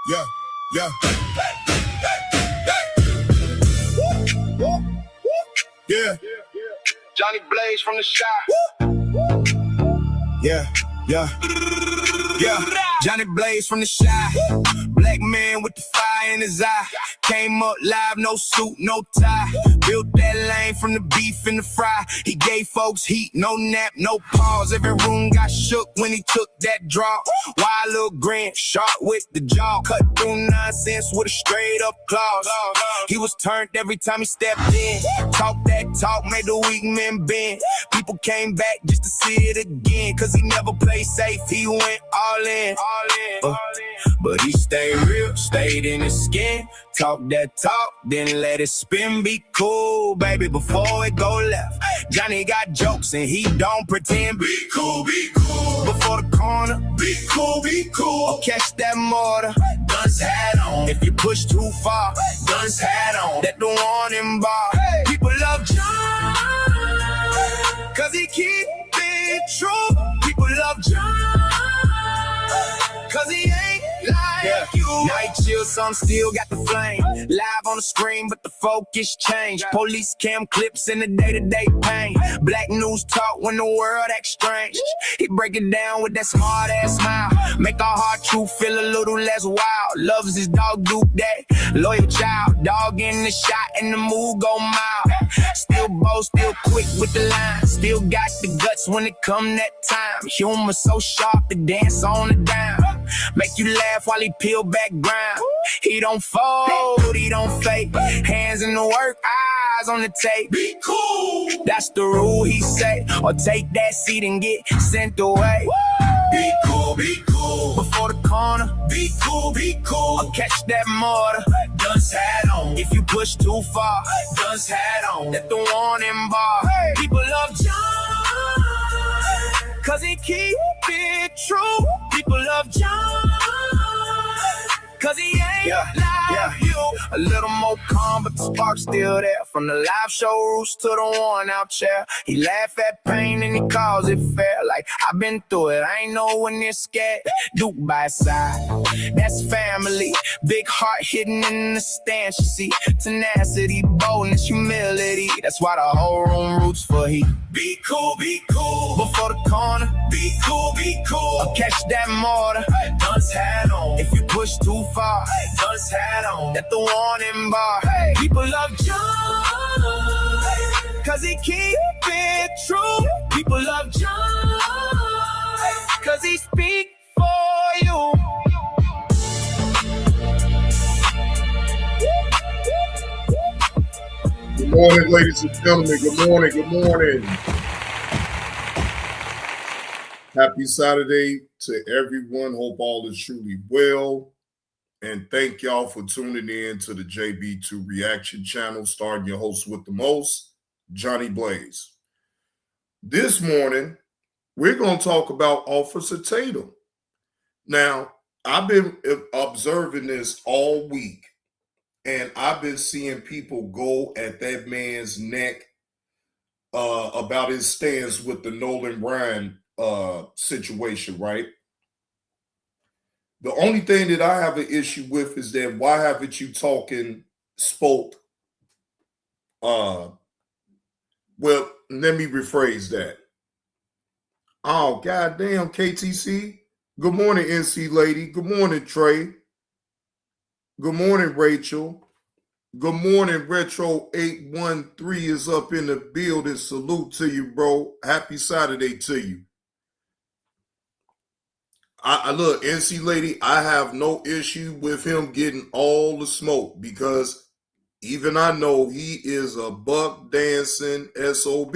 Yeah, yeah. Yeah. Johnny Blaze from the shop. Yeah, yeah. Yeah, Johnny Blaze from the Shy. Black man with the fire in his eye. Came up live, no suit, no tie. Built that lane from the beef and the fry. He gave folks heat, no nap, no pause. Every room got shook when he took that draw. Wild little grin, sharp with the jaw. Cut through nonsense with a straight up clause. He was turned every time he stepped in. Talk that talk, made the weak men bend. People came back just to see it again. Cause he never played safe, he went all in. But he stayed real, stayed in his skin. Talk that talk, then let it spin. Be cool, baby, before it go left. Johnny got jokes and he don't pretend. Be cool, be cool. Before the corner, Be cool, be cool. or catch that mortar. Guns hat on. If you push too far, Guns hat on. that the warning bar. People love John, cause he keep it true. People love John, cause he ain't like you. Night chill, some still got the flame. Live on the screen, but the focus changed. Police cam clips in the day-to-day pain. Black news talk when the world acts strange. He break it down with that smart-ass smile. Make our hard truth feel a little less wild. Loves his dog, Duke that loyal child. Dog in the shot and the move go mild. Still bold, still quick with the line. Still got the guts when it come that time. Humor so sharp to dance on the dime. Make you laugh while he peel back ground. He don't fold, he don't fake. Hands in the work, eyes on the tape. Be cool. That's the rule, he say. Or take that seat and get sent away. Be cool, be cool. Before the corner, Be cool, be cool. or catch that mortar. Guns hat on. If you push too far, Guns hat on. that the warning bar. People love John, cause he keep it true. People love John, cause he ain't like you. A little more calm, but the spark's still there. From the live show roots to the worn out chair. He laugh at pain and he calls it fair. Like, I've been through it, I ain't know when they're scared. Duke by his side, that's family. Big heart hidden in the stance, you see. Tenacity, boldness, humility. That's why the whole room roots for he. Be cool, be cool. Before the corner, Be cool, be cool. or catch that mortar. Guns hat on. If you push too far, Guns hat on. that the warning bar. People love John, cause he keep it true. People love John, cause he speak for you. Good morning, ladies and gentlemen. Good morning. Good morning. Happy Saturday to everyone. Hope all is truly well. And thank y'all for tuning in to the JB2 Reaction Channel, starring your host with the most, Johnny Blaze. This morning, we're going to talk about Officer Tatum. Now, I've been observing this all week, and I've been seeing people go at that man's neck about his stance with the Nolan Ryan situation, right? The only thing that I have an issue with is that why haven't you spoke? Well, let me rephrase that. Oh, goddamn, KTC. Good morning, NC Lady. Good morning, Trey. Good morning, Rachel. Good morning, Retro 813 is up in the building. Salute to you, bro. Happy Saturday to you. I look, NC Lady, I have no issue with him getting all the smoke because even I know he is a buck dancing SOB.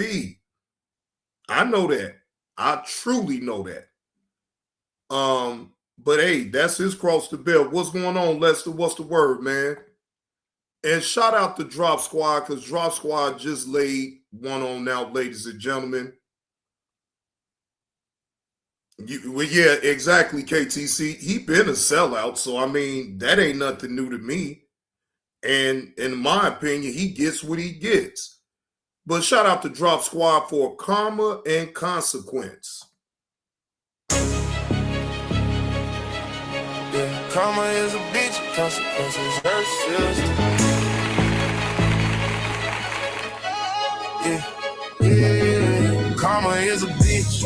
I know that. I truly know that. But hey, that's his cross to bear. What's going on, Lester? What's the word, man? And shout out to Drop Squad, because Drop Squad just laid one on out, ladies and gentlemen. Yeah, exactly, KTC. He been a sellout, so I mean, that ain't nothing new to me. And in my opinion, he gets what he gets. But shout out to Drop Squad for karma and consequence. Yeah. Karma is a bitch, consequences her sister. Yeah. Karma is a bitch,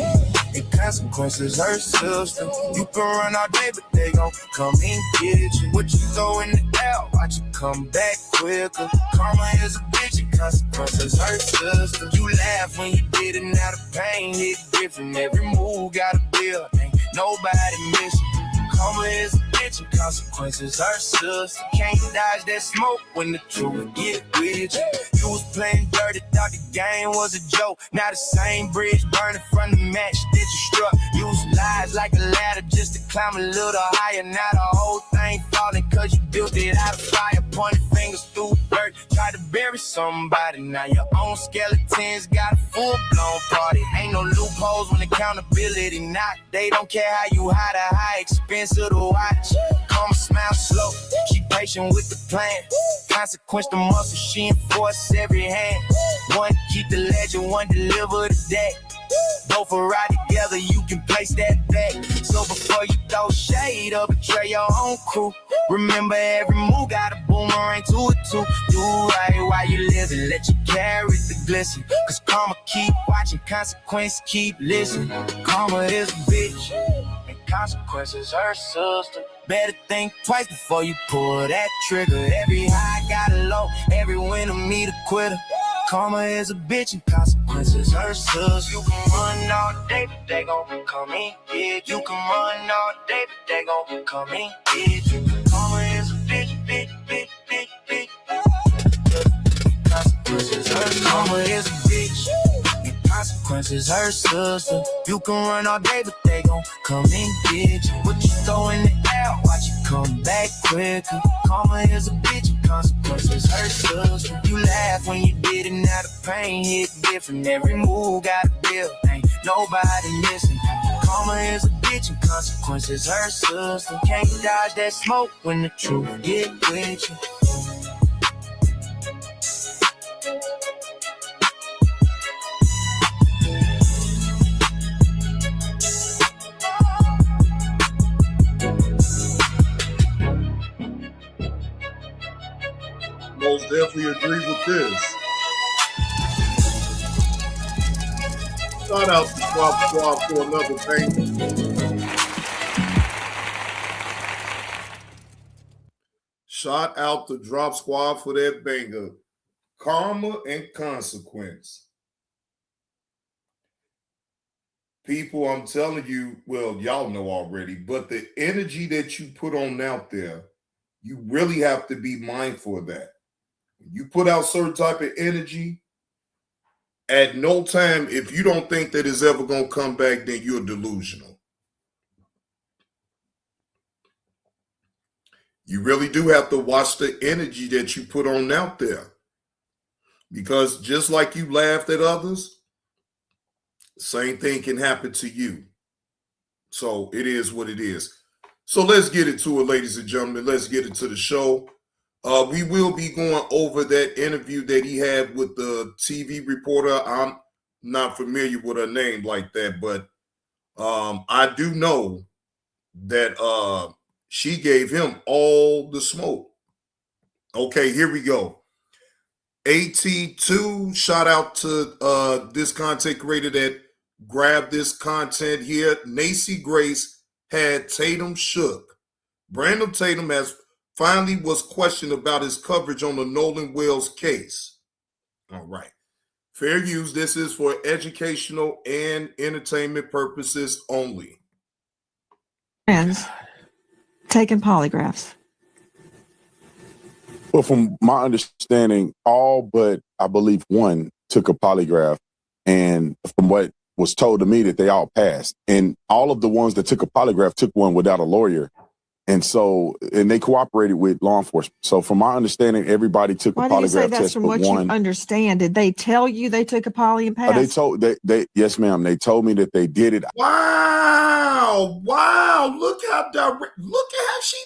and consequences her sister. You can run all day, but they gon' come and get you. What you throw in the air, watch you come back quicker. Karma is a bitch, and consequences her sister. You laugh when you did it, now the pain hit different. Every move got a bill, ain't nobody missing. Karma is a bitch, and consequences her sister. Can't dodge that smoke when the truth get with you. You was playing dirty, thought the game was a joke. Now the same bridge burning from the match that you struck. Use lies like a ladder just to climb a little higher. Now the whole thing falling cause you built it out of fire. Pointing fingers through dirt, tried to bury somebody. Now your own skeletons got a full-blown party. Ain't no loopholes when accountability not. They don't care how you hide a high expensive to watch. Karma smile slow, keep patient with the plan. Consequence the muscle, she enforce every hand. One keep the legend, one deliver the deck. Both are right together, you can place that back. So before you throw shade or betray your own crew, remember every move got a boomerang to it too. Do right while you living, let you carry the glisten. Cause karma keep watching, consequence keep listening. Karma is a bitch, and consequences her sister. Better think twice before you pull that trigger. Every high got a low, every winner meet a quitter. Karma is a bitch, and consequences her sister. You can run all day, but they gon' come and get you. You can run all day, but they gon' come and get you. Karma is a bitch, bitch, bitch, bitch, bitch. Consequences her. Karma is a bitch, and consequences her sister. You can run all day, but they gon' come and get you. What you throw in the air, watch you come back quicker. Karma is a bitch, and consequences her sister. You laugh when you did it, now the pain hit different. Every move got a bill, ain't nobody missing. Karma is a bitch, and consequences her sister. Can't dodge that smoke when the truth get with you. Most definitely agree with this. Shout out to Drop Squad for another banger. Shout out to Drop Squad for that banger. Karma and consequence. People, I'm telling you, well, y'all know already, but the energy that you put on out there, you really have to be mindful of that. You put out certain type of energy, at no time, if you don't think that it's ever going to come back, then you're delusional. You really do have to watch the energy that you put on out there. Because just like you laughed at others, same thing can happen to you. So it is what it is. So let's get into it, ladies and gentlemen. Let's get into the show. We will be going over that interview that he had with the TV reporter. I'm not familiar with her name like that, but I do know that she gave him all the smoke. Okay, here we go. AT2, shout out to this content creator that grabbed this content here. Nacy Grace had Tatum shook. Brandon Tatum has finally was questioned about his coverage on the Nolan Wells case. All right. Fair use. This is for educational and entertainment purposes only. Friends taking polygraphs. Well, from my understanding, all but I believe one took a polygraph, and from what was told to me that they all passed, and all of the ones that took a polygraph took one without a lawyer, and they cooperated with law enforcement. So, from my understanding, everybody took Why a do you say polygraph that's test, from but what one. you understand? Did they tell you they took a poly and passed? They yes, ma'am. They told me that they did it. Wow. Look how direct. Look at how she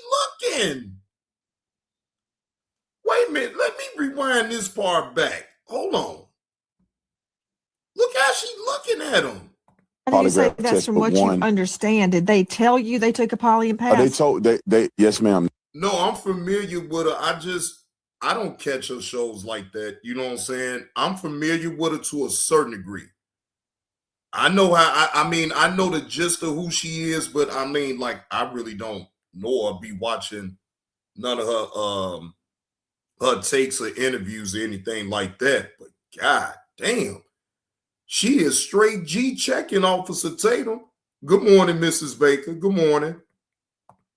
looking. Wait a minute. Let me rewind this part back. Hold on. Look how she looking at him. How do you say polygraph that's test, from but what you one. understand? Did they tell you they took a poly and They passed? told they yes, ma'am. No, I'm familiar with her. I don't catch her shows like that. You know what I'm saying? I'm familiar with her to a certain degree. I know how I mean, I know the gist of who she is, but I mean, like, I really don't know her, be watching none of her takes or interviews or anything like that. But god damn, she is straight G checking Officer Tatum. Good morning, Mrs. Baker. Good morning.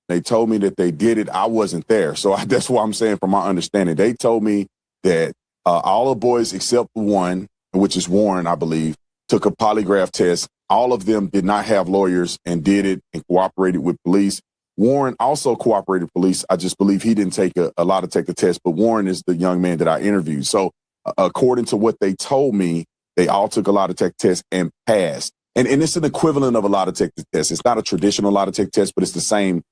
They told me that they did it. I wasn't there. So that's what I'm saying from my understanding. They told me that all the boys except one, which is Warren, I believe, took a polygraph test. All of them did not have lawyers and did it and cooperated with police. Warren also cooperated with police. I just believe he didn't take a lot to take the test, but Warren is the young man that I interviewed. So according to what they told me, they all took a lot to take tests and passed. And it's an equivalent of a lot to take the test. It's not a traditional lot to take test, but it's the same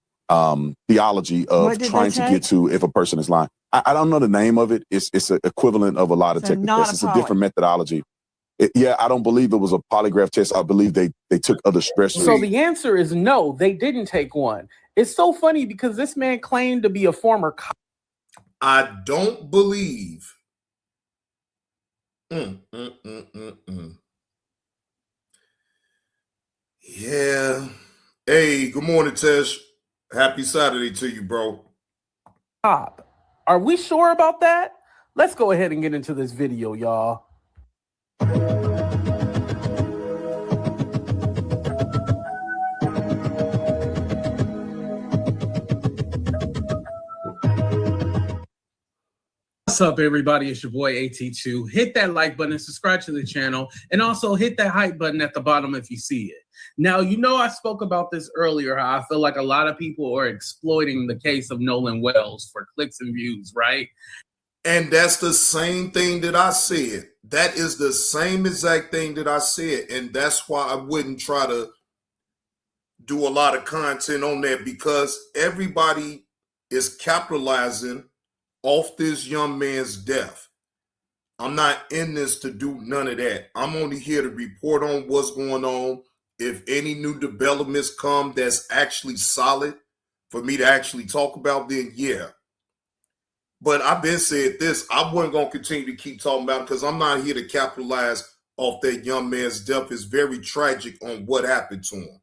theology of trying to get to if a person is lying. I don't know the name of it. It's an equivalent of a lie detector test. It's a different methodology. Yeah, I don't believe it was a polygraph test. I believe they took other stressors. So the answer is no, they didn't take one. It's so funny because this man claimed to be a former cop. I don't believe. Yeah. Hey, good morning, Tesh. Happy Saturday to you, bro. Cop. Are we sure about that? Let's go ahead and get into this video, y'all. What's up, everybody? It's your boy AT2. Hit that like button and subscribe to the channel, and also hit that hype button at the bottom if you see it. Now, you know, I spoke about this earlier, how I feel like a lot of people are exploiting the case of Nolan Wells for clicks and views, right? And that's the same thing that I said. That is the same exact thing that I said. And that's why I wouldn't try to do a lot of content on that, because everybody is capitalizing off this young man's death. I'm not in this to do none of that. I'm only here to report on what's going on. If any new developments come that's actually solid for me to actually talk about, then yeah. But I've been said this, I wasn't going to continue to keep talking about it because I'm not here to capitalize off that young man's death. It's very tragic on what happened to him.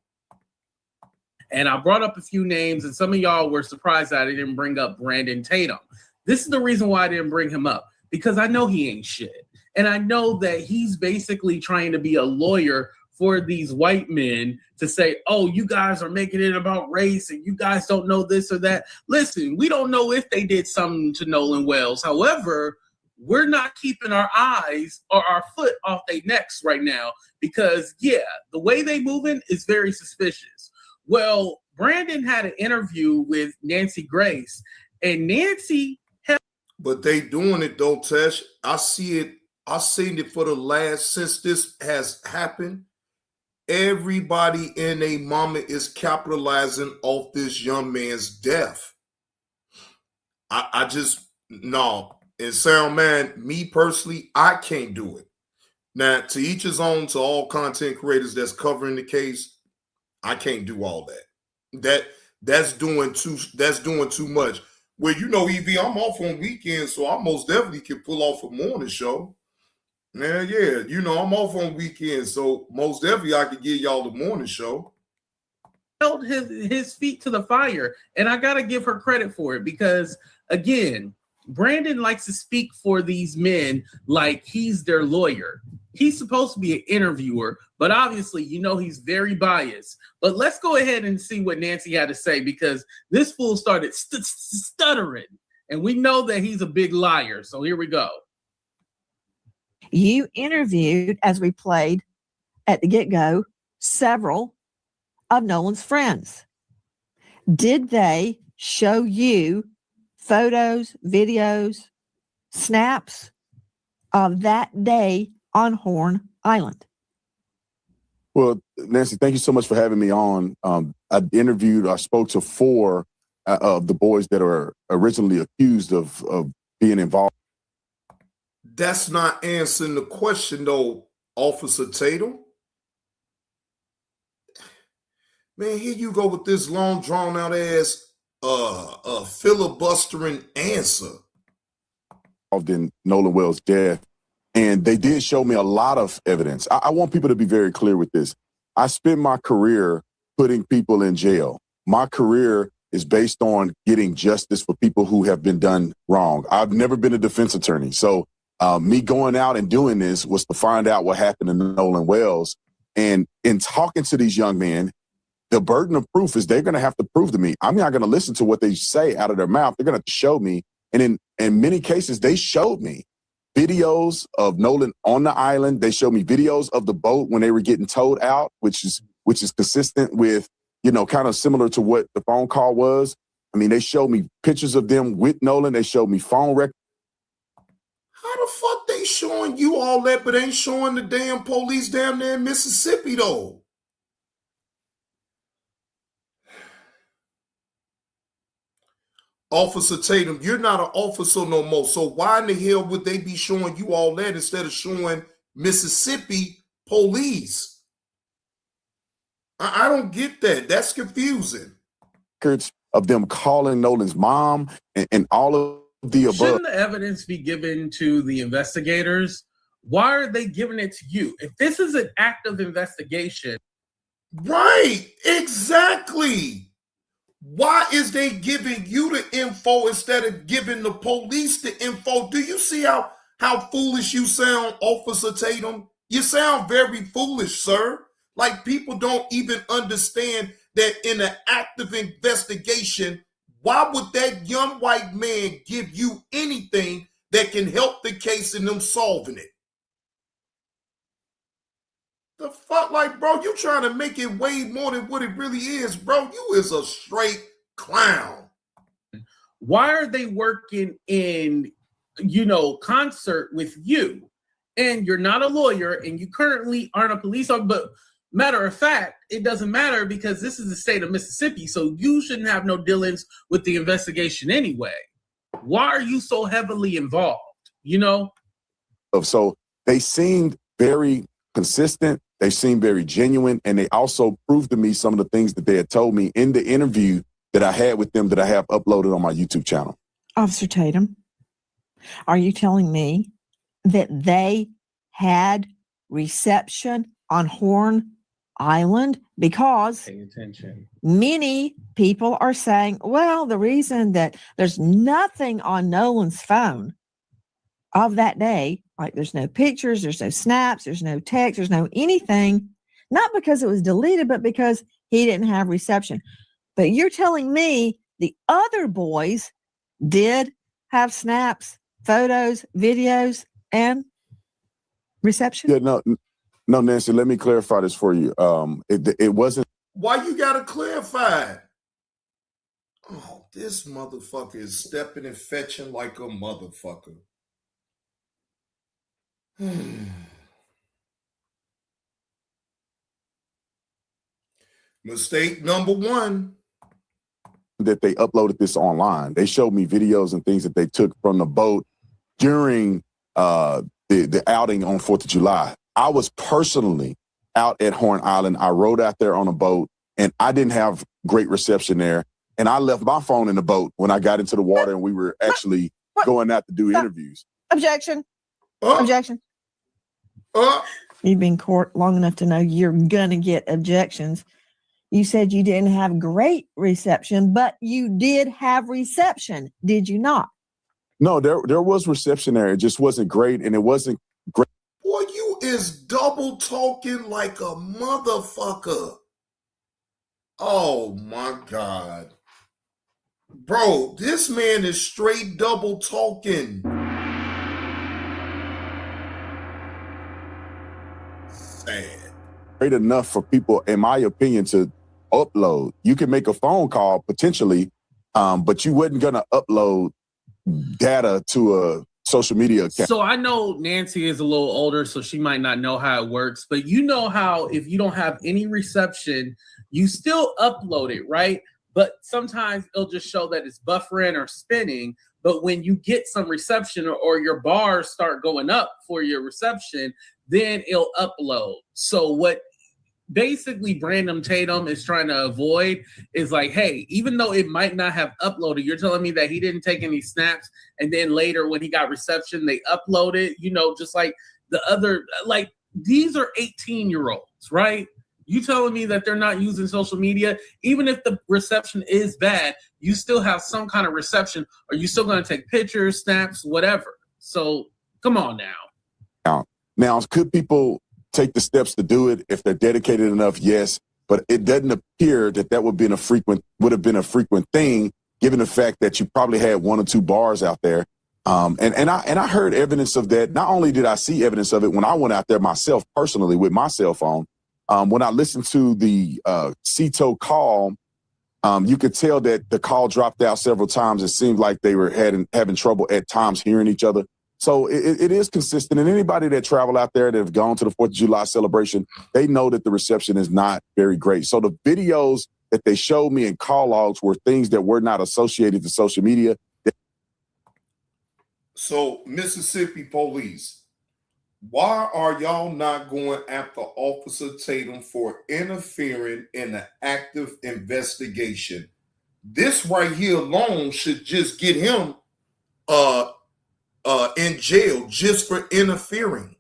And I brought up a few names, and some of y'all were surprised that I didn't bring up Brandon Tatum. This is the reason why I didn't bring him up, because I know he ain't shit. And I know that he's basically trying to be a lawyer for these white men to say, oh, you guys are making it about race and you guys don't know this or that. Listen, we don't know if they did something to Nolan Wells. However, we're not keeping our eyes or our foot off their necks right now because, yeah, the way they moving is very suspicious. Well, Brandon had an interview with Nancy Grace, and Nancy but they doing it though, Tesh. I see it. I've seen it for the last, since this has happened. Everybody and their mama is capitalizing off this young man's death. I just, no. And Sound Man, me personally, I can't do it. Now, to each his own, to all content creators that's covering the case, I can't do all that. That's doing too much. Well, you know, EV, I'm off on weekends, so I most definitely can pull off a morning show. Yeah, you know, I'm off on weekends, so most definitely I could give y'all the morning show. Held his feet to the fire, and I gotta give her credit for it because, again, Brandon likes to speak for these men like he's their lawyer. He's supposed to be an interviewer, but obviously, you know, he's very biased. But let's go ahead and see what Nancy had to say, because this fool started stuttering, and we know that he's a big liar. So here we go. You interviewed, as we played at the get-go, several of Nolan's friends. Did they show you photos, videos, snaps of that day on Horn Island? Well, Nancy, thank you so much for having me on. I spoke to 4 of the boys that are originally accused of being involved. That's not answering the question, though, Officer Tatum. Man, here you go with this long, drawn out ass filibustering answer. In Nolan Wells' death. And they did show me a lot of evidence. I want people to be very clear with this. I spent my career putting people in jail. My career is based on getting justice for people who have been done wrong. I've never been a defense attorney. So me going out and doing this was to find out what happened to Nolan Wells. And in talking to these young men, the burden of proof is they're going to have to prove to me. I'm not going to listen to what they say out of their mouth. They're going to have to show me. And in many cases, they showed me videos of Nolan on the island. They showed me videos of the boat when they were getting towed out, which is consistent with, kind of similar to what the phone call was. I mean, they showed me pictures of them with Nolan. They showed me phone records. How the fuck they showing you all that, but ain't showing the damn police down there in Mississippi, though? Officer Tatum, you're not an officer no more. So why in the hell would they be showing you all that instead of showing Mississippi police? I don't get that. That's confusing. Records of them calling Nolan's mom and all of the above. Shouldn't the evidence be given to the investigators? Why are they giving it to you? If this is an active investigation. Right, exactly. Why is they giving you the info instead of giving the police the info? Do you see how foolish you sound, Officer Tatum? You sound very foolish, sir. Like people don't even understand that in an active investigation, why would that young white man give you anything that can help the case in them solving it? The fuck, like, bro, you trying to make it way more than what it really is, bro. You is a straight clown. Why are they working in, concert with you? And you're not a lawyer and you currently aren't a police officer, but matter of fact, it doesn't matter because this is the state of Mississippi, so you shouldn't have no dealings with the investigation anyway. Why are you so heavily involved, So they seemed very consistent. They seemed very genuine. And they also proved to me some of the things that they had told me in the interview that I had with them that I have uploaded on my YouTube channel. Officer Tatum, are you telling me that they had reception on Horn Island? Because pay attention. Many people are saying, well, the reason that there's nothing on Nolan's phone of that day, like there's no pictures, there's no snaps, there's no text, there's no anything, not because it was deleted, but because he didn't have reception. But you're telling me the other boys did have snaps, photos, videos, and reception? Yeah, no, Nancy, let me clarify this for you. It wasn't. Why you gotta clarify it? Oh, this motherfucker is stepping and fetching like a motherfucker. Mistake number one. That they uploaded this online. They showed me videos and things that they took from the boat during the outing on 4th of July. I was personally out at Horn Island. I rode out there on a boat and I didn't have great reception there. And I left my phone in the boat when I got into the water and we were actually going out to do interviews. Objection. Objection. You've been in court long enough to know you're going to get objections. You said you didn't have great reception, but you did have reception, did you not? No, there was reception there. It just wasn't great, and it wasn't great. Boy, you is double talking like a motherfucker. Oh, my God. Bro, this man is straight double talking. Sad. Great enough for people, in my opinion, to upload. You can make a phone call potentially, but you wasn't going to upload data to a social media account. So I know Nancy is a little older, so she might not know how it works, but you know how if you don't have any reception, you still upload it, right? But sometimes it'll just show that it's buffering or spinning. But when you get some reception or your bars start going up for your reception, then it'll upload. So what basically Brandon Tatum is trying to avoid is like, hey, even though it might not have uploaded, you're telling me that he didn't take any snaps, and then later when he got reception, they uploaded, just like the other, like these are 18-year-olds, right? You telling me that they're not using social media, even if the reception is bad, you still have some kind of reception, or you still going to take pictures, snaps, whatever. So come on now. Now, could people take the steps to do it if they're dedicated enough? Yes, but it doesn't appear that would have been a frequent thing, given the fact that you probably had 1 or 2 bars out there. And I heard evidence of that. Not only did I see evidence of it when I went out there myself personally with my cell phone, when I listened to the Cito call, you could tell that the call dropped out several times. It seemed like they were having trouble at times hearing each other. So it is consistent. And anybody that travel out there that have gone to the 4th of July celebration, they know that the reception is not very great. So the videos that they showed me in call logs were things that were not associated to social media. So Mississippi police, why are y'all not going after Officer Tatum for interfering in an active investigation? This right here alone should just get him in jail just for interfering.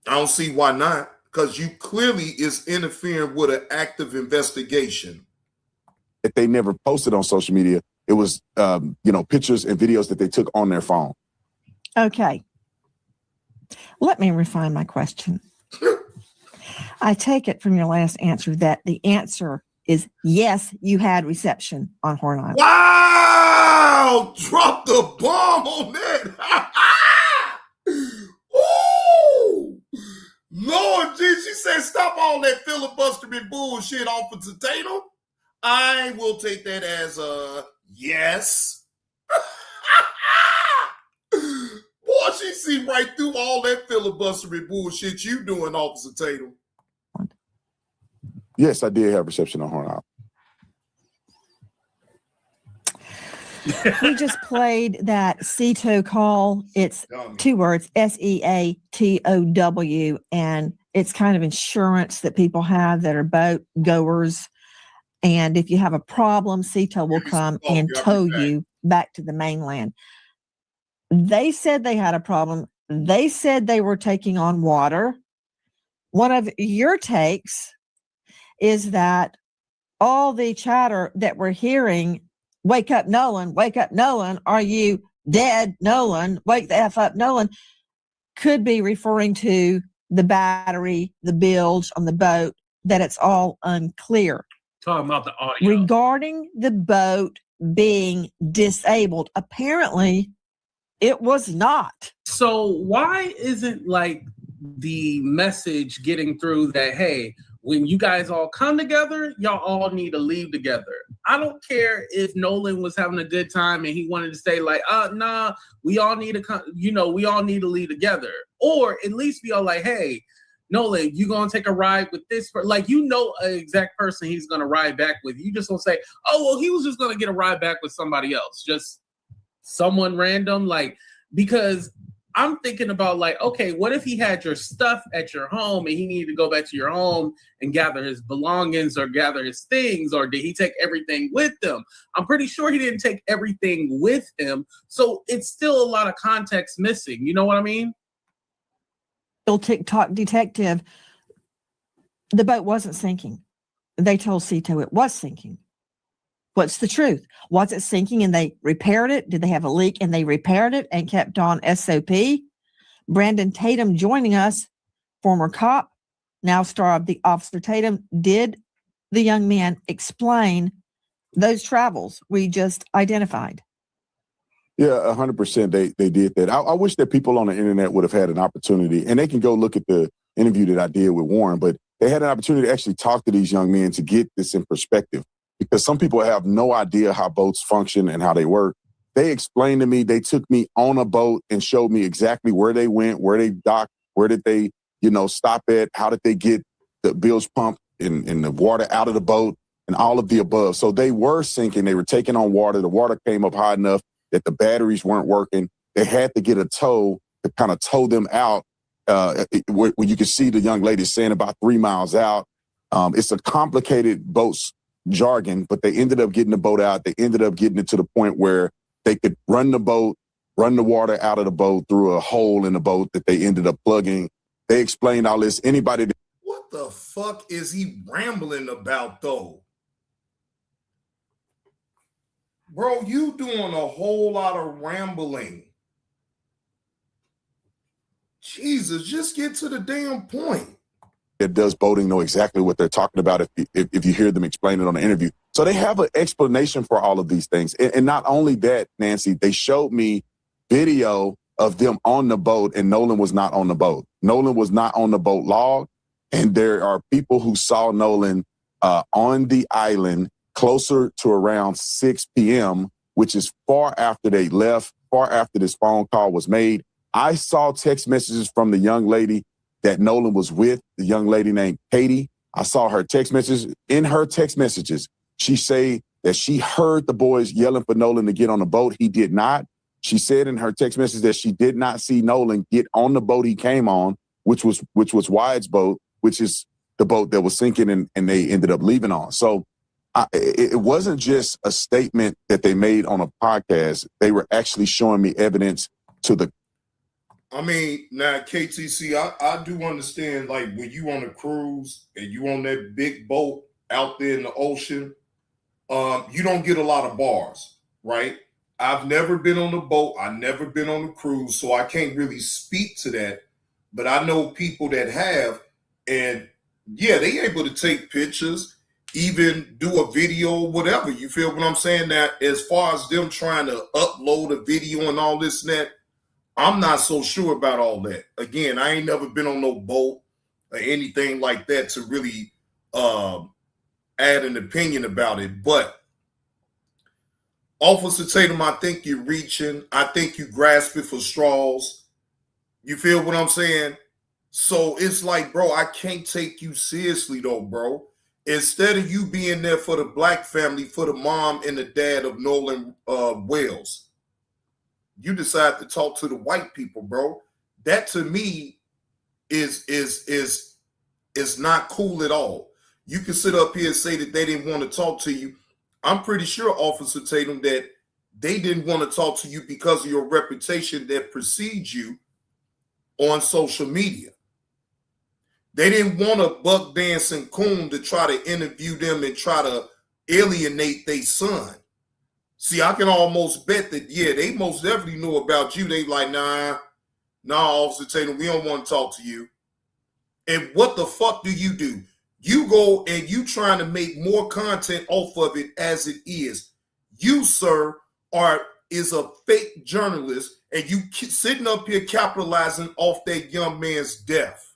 I don't see why not, because you clearly is interfering with an active investigation. That they never posted on social media. It was, pictures and videos that they took on their phone. Okay. Let me refine my question. I take it from your last answer that the answer is yes, you had reception on Horn Island. Wow! Drop the bomb on that. Ooh! Lord Jesus, she said stop all that filibustering bullshit, Officer Tatum. I will take that as a yes. Boy, she see right through all that filibustering bullshit you doing, Officer Tatum. Yes, I did have reception on Horn Island. We just played that Cito call. It's 2 words, SEATOW, and it's kind of insurance that people have that are boat goers. And if you have a problem, Cito will come and tow you back to the mainland. They said they had a problem. They said they were taking on water. One of your takes is that all the chatter that we're hearing, wake up, Nolan, are you dead, Nolan, wake the F up, Nolan, could be referring to the battery, the bilge on the boat, that it's all unclear. Talking about the audio. Regarding the boat being disabled, apparently it was not. So why isn't like the message getting through that, hey, when you guys all come together, y'all all need to leave together? I don't care if Nolan was having a good time and he wanted to say like, nah, we all need to come, we all need to leave together. Or at least be all like, hey, Nolan, you gonna take a ride with this? Like, an exact person he's gonna ride back with. You just don't say, oh, well, he was just gonna get a ride back with somebody else. Just someone random, like, because I'm thinking about like, okay, what if he had your stuff at your home and he needed to go back to your home and gather his belongings or gather his things, or did he take everything with him? I'm pretty sure he didn't take everything with him. So it's still a lot of context missing. You know what I mean? TikTok detective, the boat wasn't sinking. They told Cito it was sinking. What's the truth? Was it sinking and they repaired it? Did they have a leak and they repaired it and kept on SOP? Brandon Tatum joining us, former cop, now star of The Officer Tatum. Did the young man explain those travels we just identified? Yeah, 100%. They did that. I wish that people on the internet would have had an opportunity, and they can go look at the interview that I did with Warren, but they had an opportunity to actually talk to these young men to get this in perspective, because some people have no idea how boats function and how they work. They explained to me, they took me on a boat and showed me exactly where they went, where they docked, where did they, stop at, how did they get the bilge pump and the water out of the boat and all of the above. So they were sinking. They were taking on water. The water came up high enough that the batteries weren't working. They had to get a tow to kind of tow them out. where you can see the young lady saying about 3 miles out. It's a complicated boat's jargon, but they ended up getting the boat out. They ended up getting it to the point where they could run the water out of the boat through a hole in the boat that they ended up plugging. They explained all this. Anybody that What the fuck is he rambling about, though? Bro, you doing a whole lot of rambling. Jesus, just get to the damn point. that does boating know exactly what they're talking about if you hear them explain it on the interview. So they have an explanation for all of these things. And not only that, Nancy, they showed me video of them on the boat, and Nolan was not on the boat. Nolan was not on the boat log. And there are people who saw Nolan on the island closer to around 6 p.m., which is far after they left, far after this phone call was made. I saw text messages from the young lady that Nolan was with, the young lady named Katie. I saw her text messages. In her text messages, she said that she heard the boys yelling for Nolan to get on the boat. He did not. She said in her text message that she did not see Nolan get on the boat he came on, which was Wyatt's boat, which is the boat that was sinking and they ended up leaving on. So it wasn't just a statement that they made on a podcast. They were actually showing me evidence to the. I mean, now KTC, I do understand, like, when you on a cruise and you on that big boat out there in the ocean, you don't get a lot of bars, right? I've never been on a boat. I've never been on a cruise, so I can't really speak to that. But I know people that have, and yeah, they able to take pictures, even do a video, whatever. You feel what I'm saying? That as far as them trying to upload a video and all this and that, I'm not so sure about all that. Again, I ain't never been on no boat or anything like that to really add an opinion about it. But Officer Tatum, I think you're reaching. I think you grasping for straws. You feel what I'm saying? So it's like, bro, I can't take you seriously though, bro. Instead of you being there for the black family, for the mom and the dad of Nolan Wells, you decide to talk to the white people, bro. That to me is not cool at all. You can sit up here and say that they didn't want to talk to you. I'm pretty sure, Officer Tatum, that they didn't want to talk to you because of your reputation that precedes you on social media. They didn't want a buck dancing coon to try to interview them and try to alienate their son. See, I can almost bet that, yeah, they most definitely knew about you. They like, nah, Officer Tatum, we don't want to talk to you. And what the fuck do? You go and you trying to make more content off of it as it is. You, sir, is a fake journalist, and you sitting up here capitalizing off that young man's death.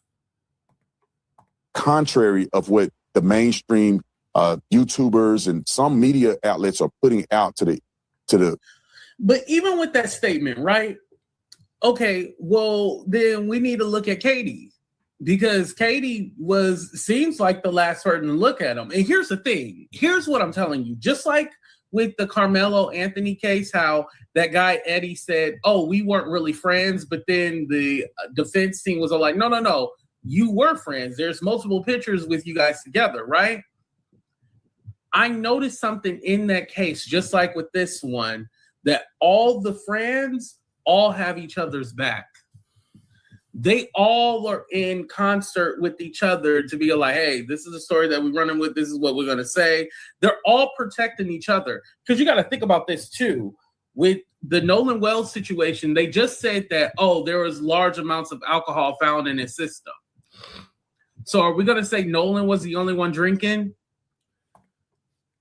Contrary of what the mainstream YouTubers and some media outlets are putting out to the. But even with that statement, right? Okay, well, then we need to look at Katie, because Katie seems like the last person to look at him. And here's the thing. Here's what I'm telling you. Just like with the Carmelo Anthony case, how that guy Eddie said, oh, we weren't really friends, but then the defense team was all like, no, you were friends. There's multiple pictures with you guys together, right? I noticed something in that case, just like with this one, that all the friends all have each other's back. They all are in concert with each other to be like, hey, this is the story that we're running with. This is what we're going to say. They're all protecting each other. Because you got to think about this too. With the Nolan Wells situation, they just said that, oh, there was large amounts of alcohol found in his system. So are we going to say Nolan was the only one drinking?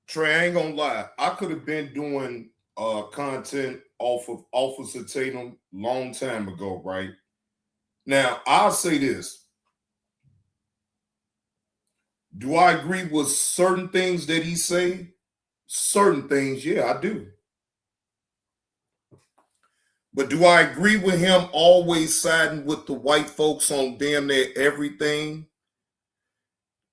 Trey, I ain't gonna lie. I could have been doing content off of Officer Tatum long time ago, right? Now, I'll say this. Do I agree with certain things that he say? Certain things, yeah, I do. But do I agree with him always siding with the white folks on damn near everything?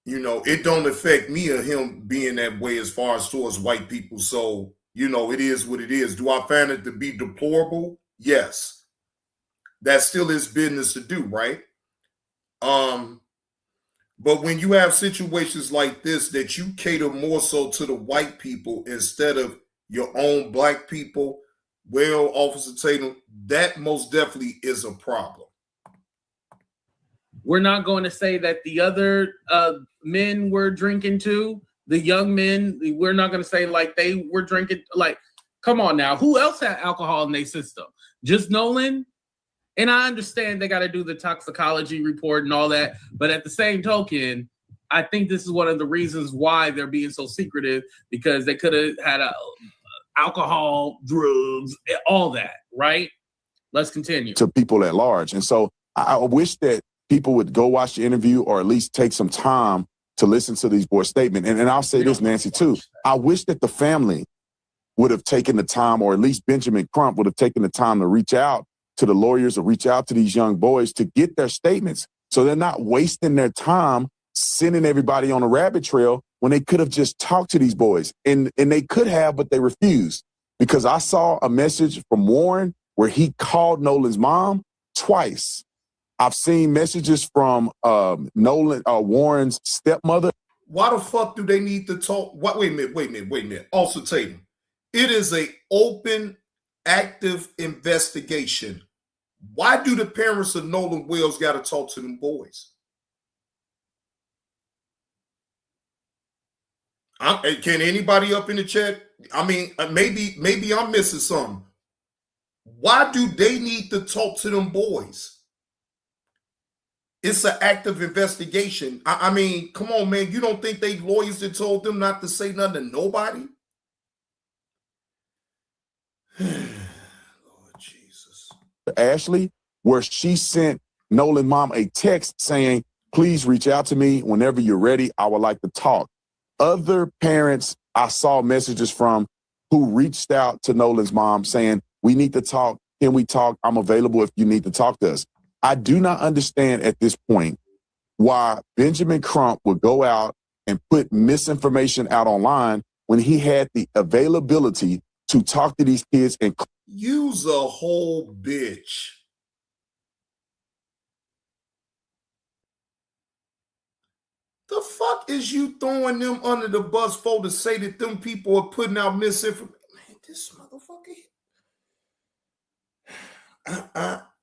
You know, it don't affect me or him being that way as far as towards white people. So, you know, it is what it is. Do I find it to be deplorable? Yes. That's still his business to do, right? But when you have situations like this that you cater more so to the white people instead of your own black people, well, Officer Tatum, that most definitely is a problem. We're not going to say that the other men were drinking too. The young men, we're not going to say like they were drinking. Like, come on now. Who else had alcohol in their system? Just Nolan? And I understand they got to do the toxicology report and all that. But at the same token, I think this is one of the reasons why they're being so secretive, because they could have had alcohol, drugs, all that, right? Let's continue. To people at large. And so I wish that people would go watch the interview or at least take some time to listen to these boys' statement. And I'll say this, Nancy, too. I wish that the family would have taken the time, or at least Benjamin Crump would have taken the time to reach out to the lawyers or reach out to these young boys to get their statements, so they're not wasting their time sending everybody on a rabbit trail when they could have just talked to these boys. And they could have, but they refused, because I saw a message from Warren where he called Nolan's mom twice. I've seen messages from Warren's stepmother. Why the fuck do they need to talk? Wait a minute. Also, Tatum, it is an open, active investigation. Why do the parents of Nolan Wells got to talk to them boys? Can anybody up in the chat? I mean, maybe I'm missing something. Why do they need to talk to them boys? It's an active investigation. I mean, come on, man. You don't think they lawyers that told them not to say nothing to nobody? Lord Jesus. Ashley, where she sent Nolan's mom a text saying, please reach out to me whenever you're ready. I would like to talk. Other parents I saw messages from who reached out to Nolan's mom saying, we need to talk. Can we talk? I'm available if you need to talk to us. I do not understand at this point why Benjamin Crump would go out and put misinformation out online when he had the availability to talk to these kids and use a whole bitch. The fuck is you throwing them under the bus for to say that them people are putting out misinformation? Man, this motherfucker.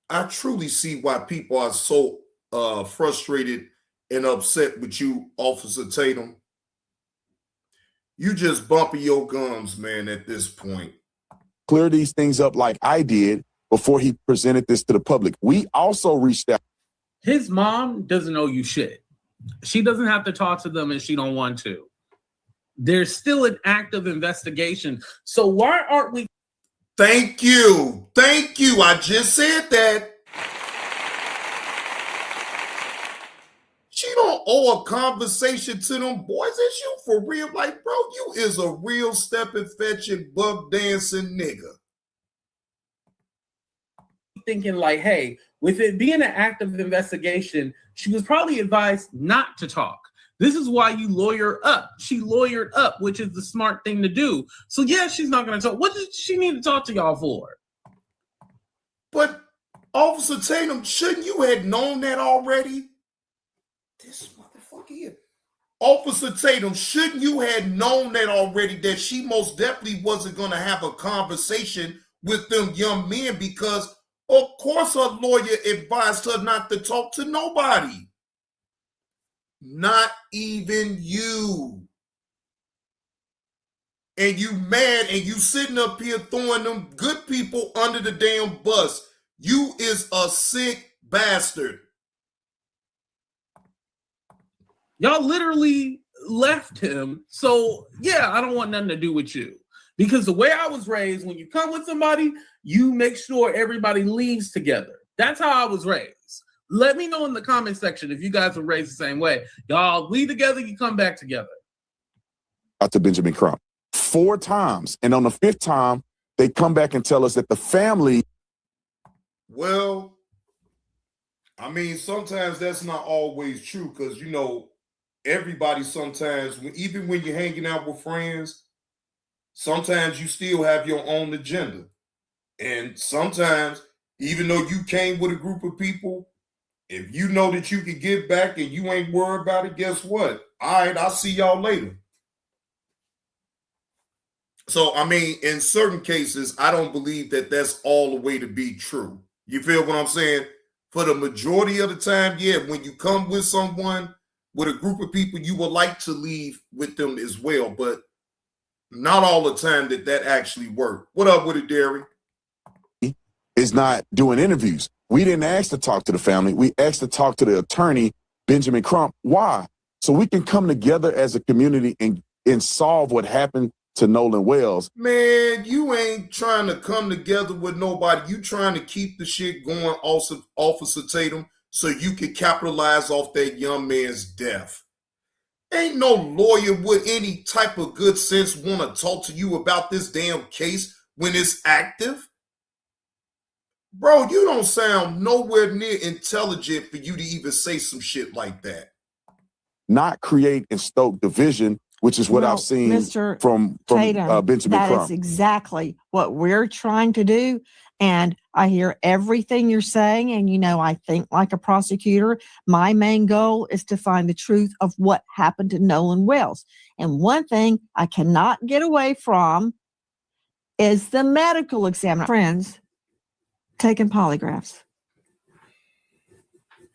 I truly see why people are so frustrated and upset with you, Officer Tatum. You just bumping your gums, man, at this point. Clear these things up like I did before he presented this to the public. We also reached out. His mom doesn't owe you shit. She doesn't have to talk to them, and she don't want to. There's still an active investigation. So why aren't we? Thank you. I just said that. She don't owe a conversation to them boys. Is you for real? Like, bro, you is a real stepping, fetching, bug dancing nigga. Thinking like, hey, with it being an active investigation, she was probably advised not to talk. This is why you lawyer up. She lawyered up, which is the smart thing to do. So yeah, she's not going to talk. What does she need to talk to y'all for? But Officer Tatum, shouldn't you have known that already? This motherfucker here. Officer Tatum, shouldn't you have known that already, that she most definitely wasn't going to have a conversation with them young men, because of course her lawyer advised her not to talk to nobody. Not even you. And you mad and you sitting up here throwing them good people under the damn bus. You is a sick bastard. Y'all literally left him. So yeah, I don't want nothing to do with you. Because the way I was raised, when you come with somebody, you make sure everybody leaves together. That's how I was raised. Let me know in the comment section if you guys were raised the same way. Y'all leave together, you come back together. Out to Benjamin Crump 4 times. And on the 5th time, they come back and tell us that the family. Well, I mean, sometimes that's not always true, because, you know, everybody sometimes, even when you're hanging out with friends, sometimes you still have your own agenda. And sometimes, even though you came with a group of people If you know that you can get back and you ain't worried about it, guess what? All right, I'll see y'all later. So, I mean, in certain cases, I don't believe that that's all the way to be true. You feel what I'm saying? For the majority of the time, yeah, when you come with someone, with a group of people, you would like to leave with them as well, but not all the time that actually work. What up with it, Derry? Is not doing interviews. We didn't ask to talk to the family. We asked to talk to the attorney, Benjamin Crump. Why? So we can come together as a community and solve what happened to Nolan Wells. Man, you ain't trying to come together with nobody. You trying to keep the shit going, also, Officer Tatum, so you can capitalize off that young man's death. Ain't no lawyer with any type of good sense want to talk to you about this damn case when it's active. Bro, you don't sound nowhere near intelligent for you to even say some shit like that. Not create and stoke division, which is what I've seen Mr. from Tatum, Benjamin that Crump. is exactly what we're trying to do. And I hear everything you're saying. And, you know, I think like a prosecutor, my main goal is to find the truth of what happened to Nolan Wells. And one thing I cannot get away from is the medical examiner. Friends taking polygraphs.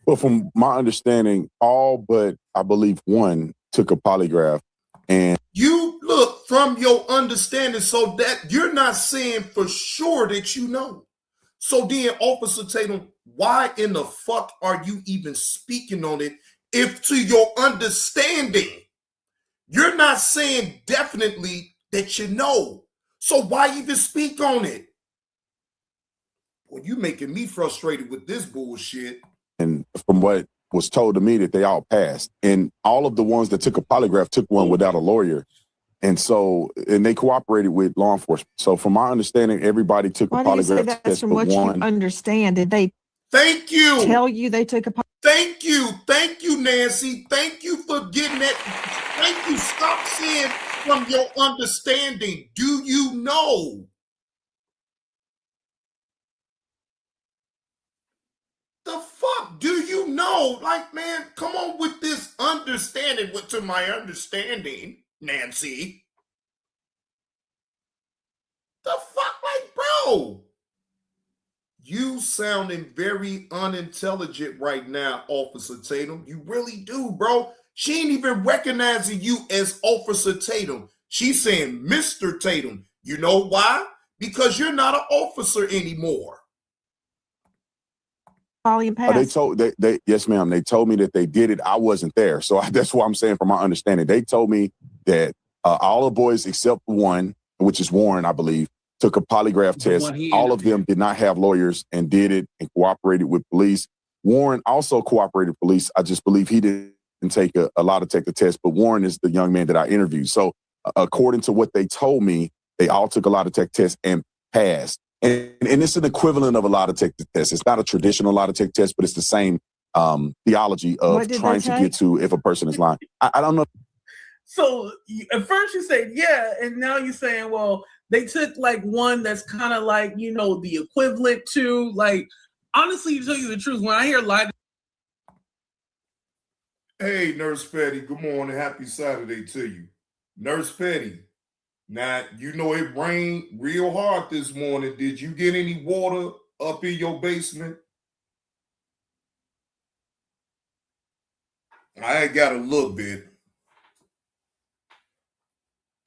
Well, from my understanding, all but I believe one took a polygraph. And you look from your understanding, so that you're not saying for sure that you know. So then, Officer Tatum, why in the fuck are you even speaking on it if to your understanding, you're not saying definitely that you know? So why even speak on it? Well, you making me frustrated with this bullshit. And from what was told to me, that they all passed. And all of the ones that took a polygraph took one without a lawyer. And so, and they cooperated with law enforcement. So from my understanding, everybody took a polygraph. Why do you say that's from what you understand? Did they tell you they took a polygraph? Thank you, Nancy. Thank you for getting that. Thank you. Stop saying from your understanding. Do you know? The fuck do you know? Like, man, come on with this understanding. What to my understanding, Nancy? The fuck, like, bro? You sounding very unintelligent right now, Officer Tatum. You really do, bro. She ain't even recognizing you as Officer Tatum. She's saying Mr. Tatum. You know why? Because you're not an officer anymore. They told they yes, ma'am. They told me that they did it. I wasn't there, so that's what I'm saying. From my understanding, they told me that all the boys except one, which is Warren, I believe, took a polygraph test. All of them did not have lawyers and did it and cooperated with police. Warren also cooperated with police. I just believe he didn't take a lie detector test, but Warren is the young man that I interviewed. So according to what they told me, they all took a lie detector test and passed. And it's an equivalent of a lie detector test. It's not a traditional lie detector test, but it's the same theology of trying to get to if a person is lying. I don't know. So at first you say, yeah, and now you're saying, well, they took like one that's kind of like, you know, the equivalent to, like, honestly, to tell you the truth, when I hear lie. Hey, Nurse Petty, good morning. Happy Saturday to you. Nurse Petty. Now, you know it rained real hard this morning. Did you get any water up in your basement? I got a little bit.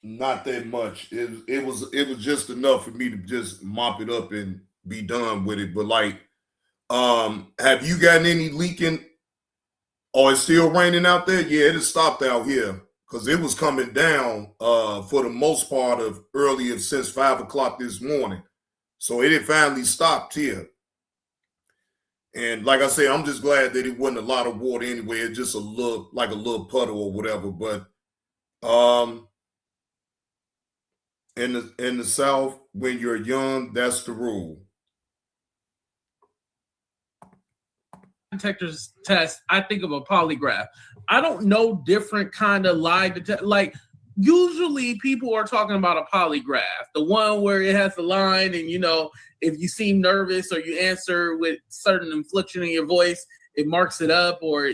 Not that much. It was just enough for me to just mop it up and be done with it. But like, have you gotten any leaking? Or it's still raining out there? Yeah, it has stopped out here. Because it was coming down for the most part of earlier since 5 o'clock this morning. So it had finally stopped here. And like I said, I'm just glad that it wasn't a lot of water anyway. It's just a little puddle or whatever. But in the South, when you're young, that's the rule. Detector's test, I think of a polygraph. I don't know different kind of lie detector. Like, usually people are talking about a polygraph, the one where it has the line, and you know, if you seem nervous or you answer with certain inflection in your voice, it marks it up, or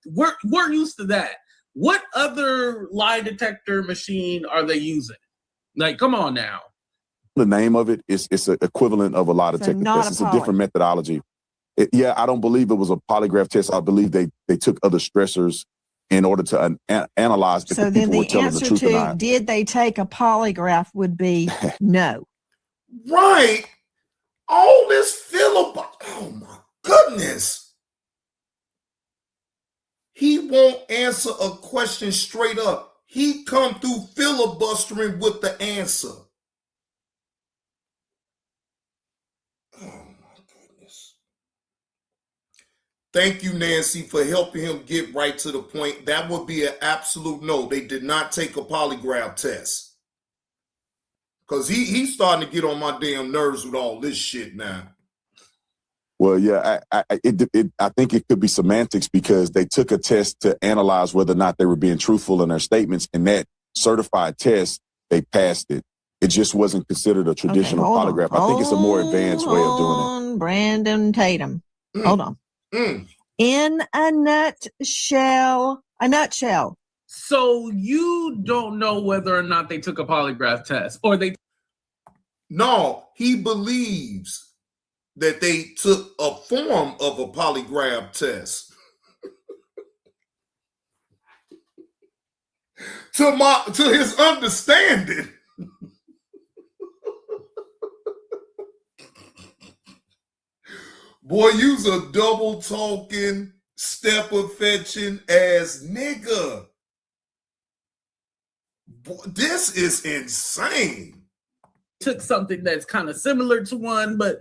we're used to that. What other lie detector machine are they using? Like, come on now. The name of it's an equivalent of a lie detector test. It's a different methodology. I don't believe it was a polygraph test. I believe they took other stressors in order to analyze if so the then people were the telling the answer truth or to not. did they take a polygraph would be no. Right. All this filibuster. Oh my goodness. He won't answer a question straight up. He come through filibustering with the answer. Oh my goodness. Thank you, Nancy, for helping him get right to the point. That would be an absolute no. They did not take a polygraph test. Because he's starting to get on my damn nerves with all this shit now. Well, yeah, I think it could be semantics, because they took a test to analyze whether or not they were being truthful in their statements, and that certified test, they passed it. It just wasn't considered a traditional polygraph. I think it's a more advanced way of doing it. Brandon Tatum. Hold on. Mm. In a nutshell. So you don't know whether or not they took a polygraph test, or they. No, he believes that they took a form of a polygraph test. to his understanding. Boy, you's a double talking, stepper fetching ass nigga. Boy, this is insane. Took something that's kind of similar to one, but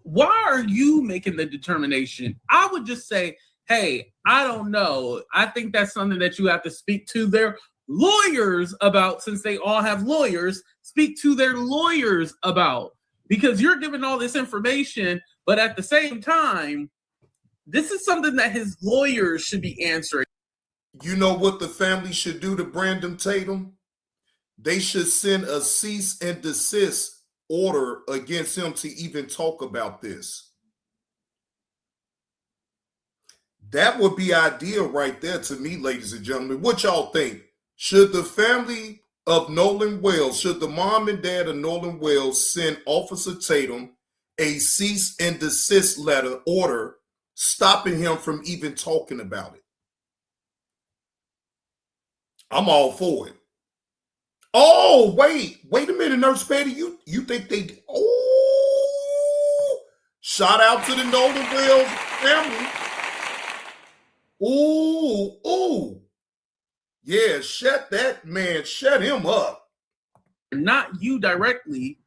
why are you making the determination? I would just say, hey, I don't know. I think that's something that you have to speak to their lawyers about, since they all have lawyers. Speak to their lawyers about, because you're giving all this information, but at the same time, this is something that his lawyers should be answering. You know what the family should do to Brandon Tatum? They should send a cease and desist order against him to even talk about this. That would be ideal right there to me, ladies and gentlemen. What y'all think? Should the family of Nolan Wells, should the mom and dad of Nolan Wells send Officer Tatum a cease and desist letter order stopping him from even talking about it? I'm all for it. Oh, wait a minute, Nurse Patty. You think they? Oh, shout out to the Nolan Wells family. Oh, yeah. Shut him up. Not you directly.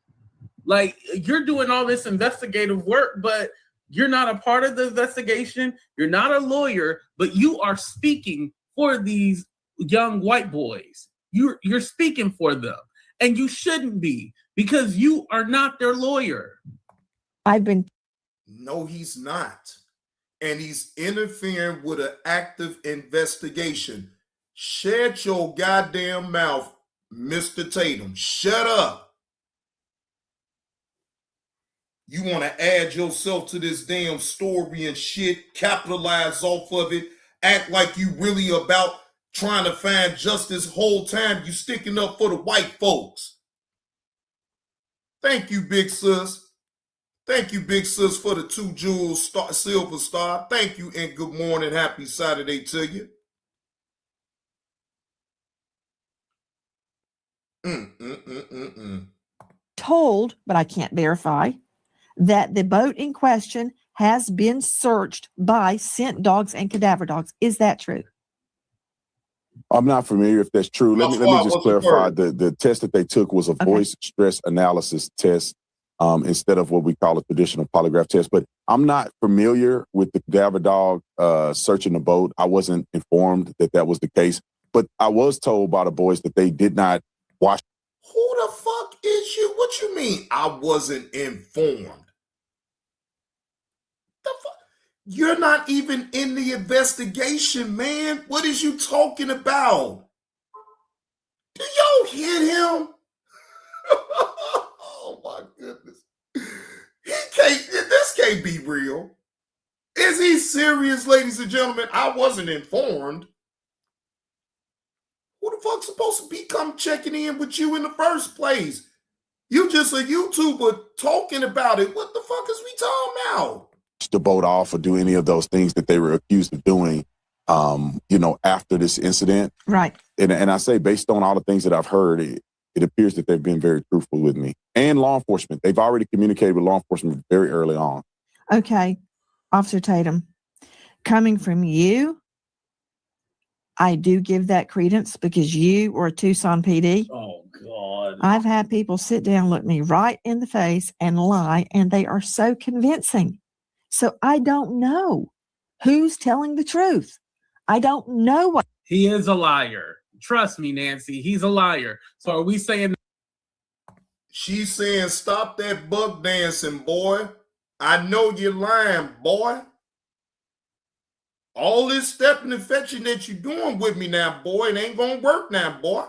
Like, you're doing all this investigative work, but you're not a part of the investigation. You're not a lawyer, but you are speaking for these young white boys. You're speaking for them, and you shouldn't be, because you are not their lawyer. No, he's not. And he's interfering with an active investigation. Shut your goddamn mouth, Mr. Tatum. Shut up. You want to add yourself to this damn story and shit, capitalize off of it, act like you really about trying to find justice whole time you sticking up for the white folks. Thank you, big sis. Thank you, big sis, for the 2 jewels silver star. Thank you, and good morning. Happy Saturday to you. Told, but I can't verify, that the boat in question has been searched by scent dogs and cadaver dogs. Is that true? I'm not familiar if that's true. Let me just clarify. The test that they took was a voice stress analysis test instead of what we call a traditional polygraph test. But I'm not familiar with the cadaver dog searching the boat. I wasn't informed that was the case. But I was told by the boys that they did not watch. Who the fuck is you? What you mean I wasn't informed? The fuck? You're not even in the investigation, man. What is you talking about? Do y'all hear him? Oh my goodness. This can't be real. Is he serious, ladies and gentlemen? I wasn't informed. Who the fuck's supposed to be come checking in with you in the first place? You just a YouTuber talking about it. What the fuck is we talking about? The boat off or do any of those things that they were accused of doing, after this incident. Right. And I say, based on all the things that I've heard, it appears that they've been very truthful with me and law enforcement. They've already communicated with law enforcement very early on. Okay. Officer Tatum, coming from you, I do give that credence because you were a Tucson PD. Oh, God. I've had people sit down, look me right in the face and lie, and they are so convincing. So I don't know who's telling the truth. I don't know what. He is a liar. Trust me, Nancy. He's a liar. So are we saying? She's saying, stop that buck dancing, boy. I know you're lying, boy. All this stepping and fetching that you're doing with me now, boy, it ain't gonna work now, boy.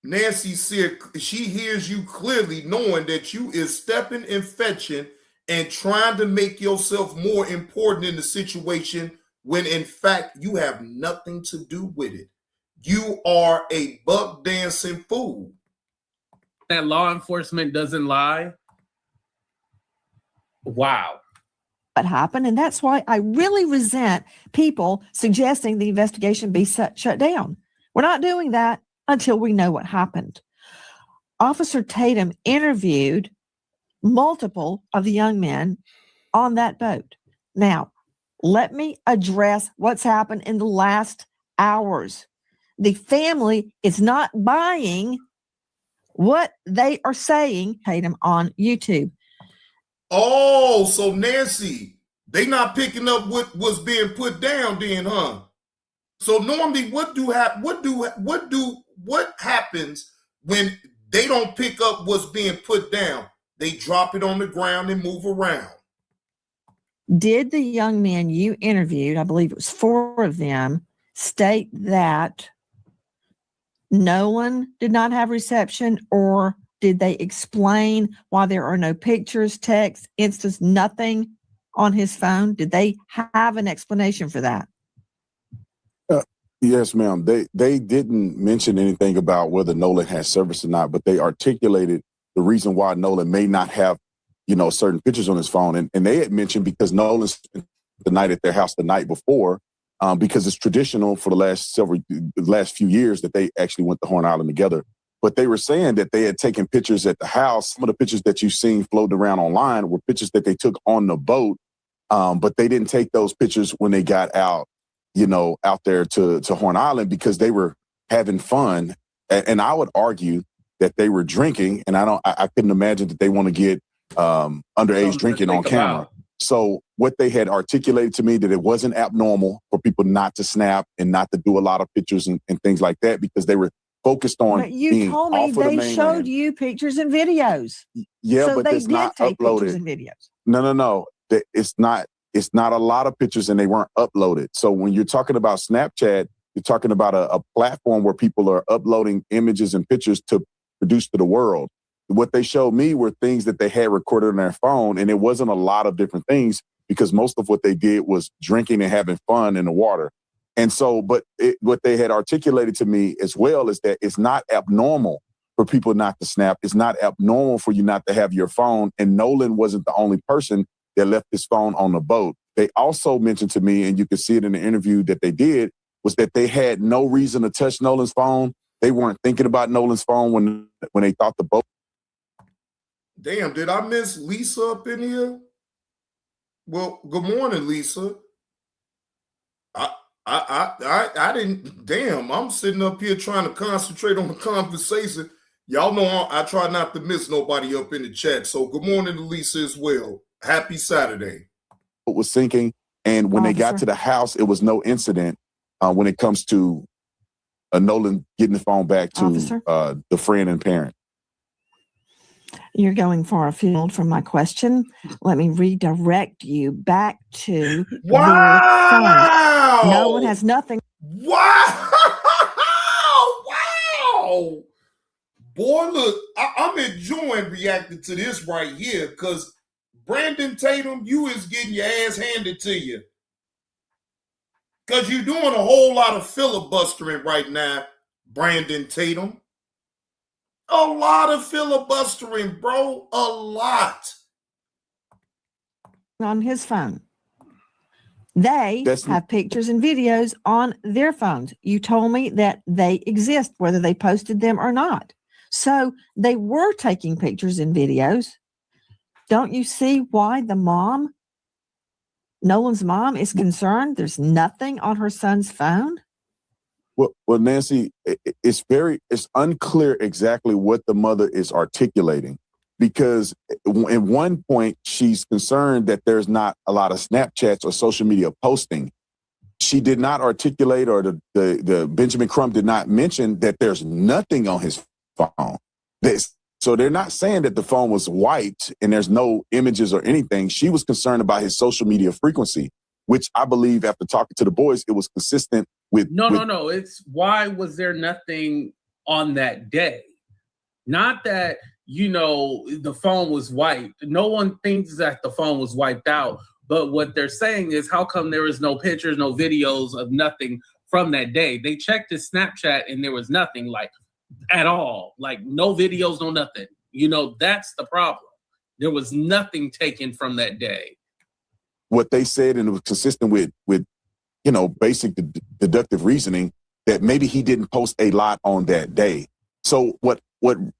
Nancy said she hears you clearly knowing that you is stepping and fetching and trying to make yourself more important in the situation when in fact you have nothing to do with it. You are a buck dancing fool. That law enforcement doesn't lie? Wow. What happened. And that's why I really resent people suggesting the investigation be shut down. We're not doing that until we know what happened. Officer Tatum interviewed multiple of the young men on that boat. Now, let me address what's happened in the last hours. The family is not buying what they are saying, Tatum, on YouTube. Oh, so Nancy, they not picking up what was being put down then, huh? So normally what happens when they don't pick up what's being put down? They drop it on the ground and move around. Did the young men you interviewed, I believe it was 4 of them, state that Nolan did not have reception, or did they explain why there are no pictures, texts, instance, nothing on his phone? Did they have an explanation for that? Yes, ma'am. They didn't mention anything about whether Nolan has service or not, but they articulated the reason why Nolan may not have, certain pictures on his phone. And they had mentioned because Nolan spent the night at their house the night before, because it's traditional for the last few years that they actually went to Horn Island together. But they were saying that they had taken pictures at the house. Some of the pictures that you've seen floating around online were pictures that they took on the boat, but they didn't take those pictures when they got out, out there to Horn Island because they were having fun. And I would argue that they were drinking, and I couldn't imagine that they want to get underage drinking on camera. So what they had articulated to me that it wasn't abnormal for people not to snap and not to do a lot of pictures and things like that because they were focused on. But you told me they showed you pictures and videos. Yeah, so but they it's did not take uploaded. Pictures and videos. No. It's not a lot of pictures and they weren't uploaded. So when you're talking about Snapchat, you're talking about a platform where people are uploading images and pictures to produce to the world. What they showed me were things that they had recorded on their phone, and it wasn't a lot of different things because most of what they did was drinking and having fun in the water. And so, but what they had articulated to me as well is that it's not abnormal for people not to snap. It's not abnormal for you not to have your phone. And Nolan wasn't the only person that left his phone on the boat. They also mentioned to me, and you can see it in the interview that they did, was that they had no reason to touch Nolan's phone. They weren't thinking about Nolan's phone when they thought the boat. Damn, did I miss Lisa up in here? Well, good morning, Lisa. I didn't. Damn, I'm sitting up here trying to concentrate on the conversation. Y'all know I try not to miss nobody up in the chat. So good morning to Lisa as well. Happy Saturday. It was sinking, and when they got to the house, it was no incident when it comes to Nolan getting the phone back to the friend and parent. You're going far afield from my question. Let me redirect you back to wow. Your phone. Nolan has nothing. Wow. Wow. Boy, look, I'm enjoying reacting to this right here because Brandon Tatum, you is getting your ass handed to you. Because you're doing a whole lot of filibustering right now, Brandon Tatum. A lot of filibustering, bro. A lot. On his phone. They have pictures and videos on their phones. You told me that they exist, whether they posted them or not. So they were taking pictures and videos. Don't you see why the mom, Nolan's mom, is concerned? There's nothing on her son's phone. Well, Nancy, it's unclear exactly what the mother is articulating, because at one point she's concerned that there's not a lot of Snapchats or social media posting. She did not articulate, or the Benjamin Crumb did not mention that there's nothing on his phone. So they're not saying that the phone was wiped and there's no images or anything. She was concerned about his social media frequency, which I believe after talking to the boys, it was consistent with. No. It's why was there nothing on that day? Not that, the phone was wiped. No one thinks that the phone was wiped out. But what they're saying is, how come there was no pictures, no videos of nothing from that day? They checked his Snapchat and there was nothing, like, at all. Like, no videos, no nothing. That's the problem. There was nothing taken from that day. What they said, and it was consistent with basic deductive reasoning, that maybe he didn't post a lot on that day. So what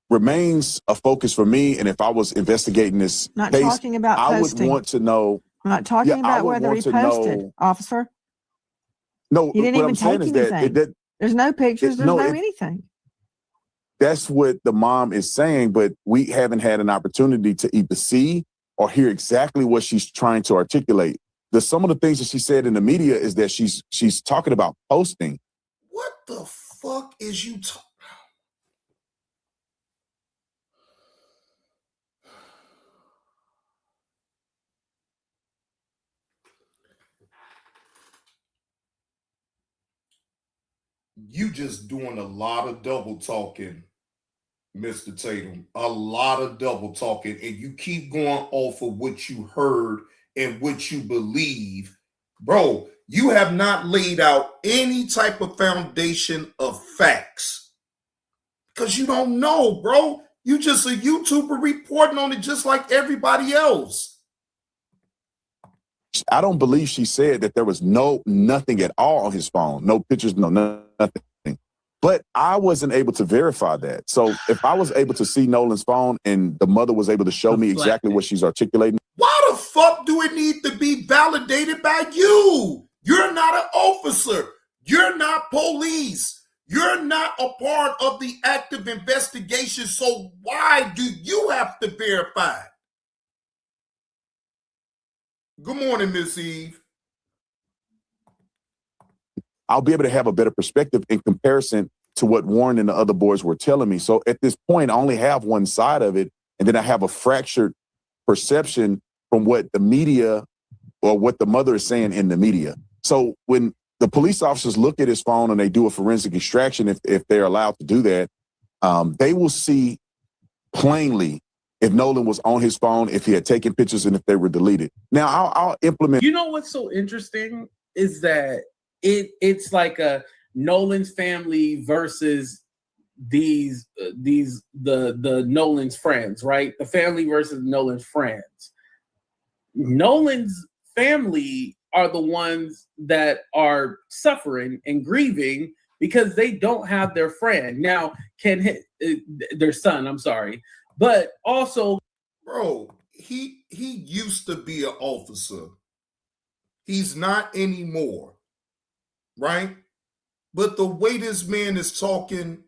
remains a focus for me, and if I was investigating this Not case, talking about I posting. would want to know. I'm not talking about whether he posted, officer. No, he didn't what even I'm saying take is anything. that there's no pictures. There's no anything. That's what the mom is saying, but we haven't had an opportunity to either see or hear exactly what she's trying to articulate. Some of the things that she said in the media is that she's talking about posting. What the fuck is you talking? You just doing a lot of double talking, Mr. Tatum. A lot of double talking, and you keep going off of what you heard and what you believe. Bro, you have not laid out any type of foundation of facts. Because you don't know, bro. You just a YouTuber reporting on it just like everybody else. I don't believe she said that there was nothing at all on his phone. No pictures, nothing. But I wasn't able to verify that. So if I was able to see Nolan's phone and the mother was able to show me exactly what she's articulating. Why the fuck do it need to be validated by you? You're not an officer. You're not police. You're not a part of the active investigation. So why do you have to verify? Good morning, Miss Eve. I'll be able to have a better perspective in comparison to what Warren and the other boys were telling me. So at this point, I only have one side of it, and then I have a fractured perception from what the media or what the mother is saying in the media. So when the police officers look at his phone and they do a forensic extraction, if they're allowed to do that, they will see plainly if Nolan was on his phone, if he had taken pictures, and if they were deleted. Now, I'll implement. You know what's so interesting is that it's like a Nolan's family versus the Nolan's friends, right? The family versus Nolan's friends. Nolan's family are the ones that are suffering and grieving because they don't have their friend. Now, their son, I'm sorry. But also, bro, he used to be an officer. He's not anymore, right? But the way this man is talking,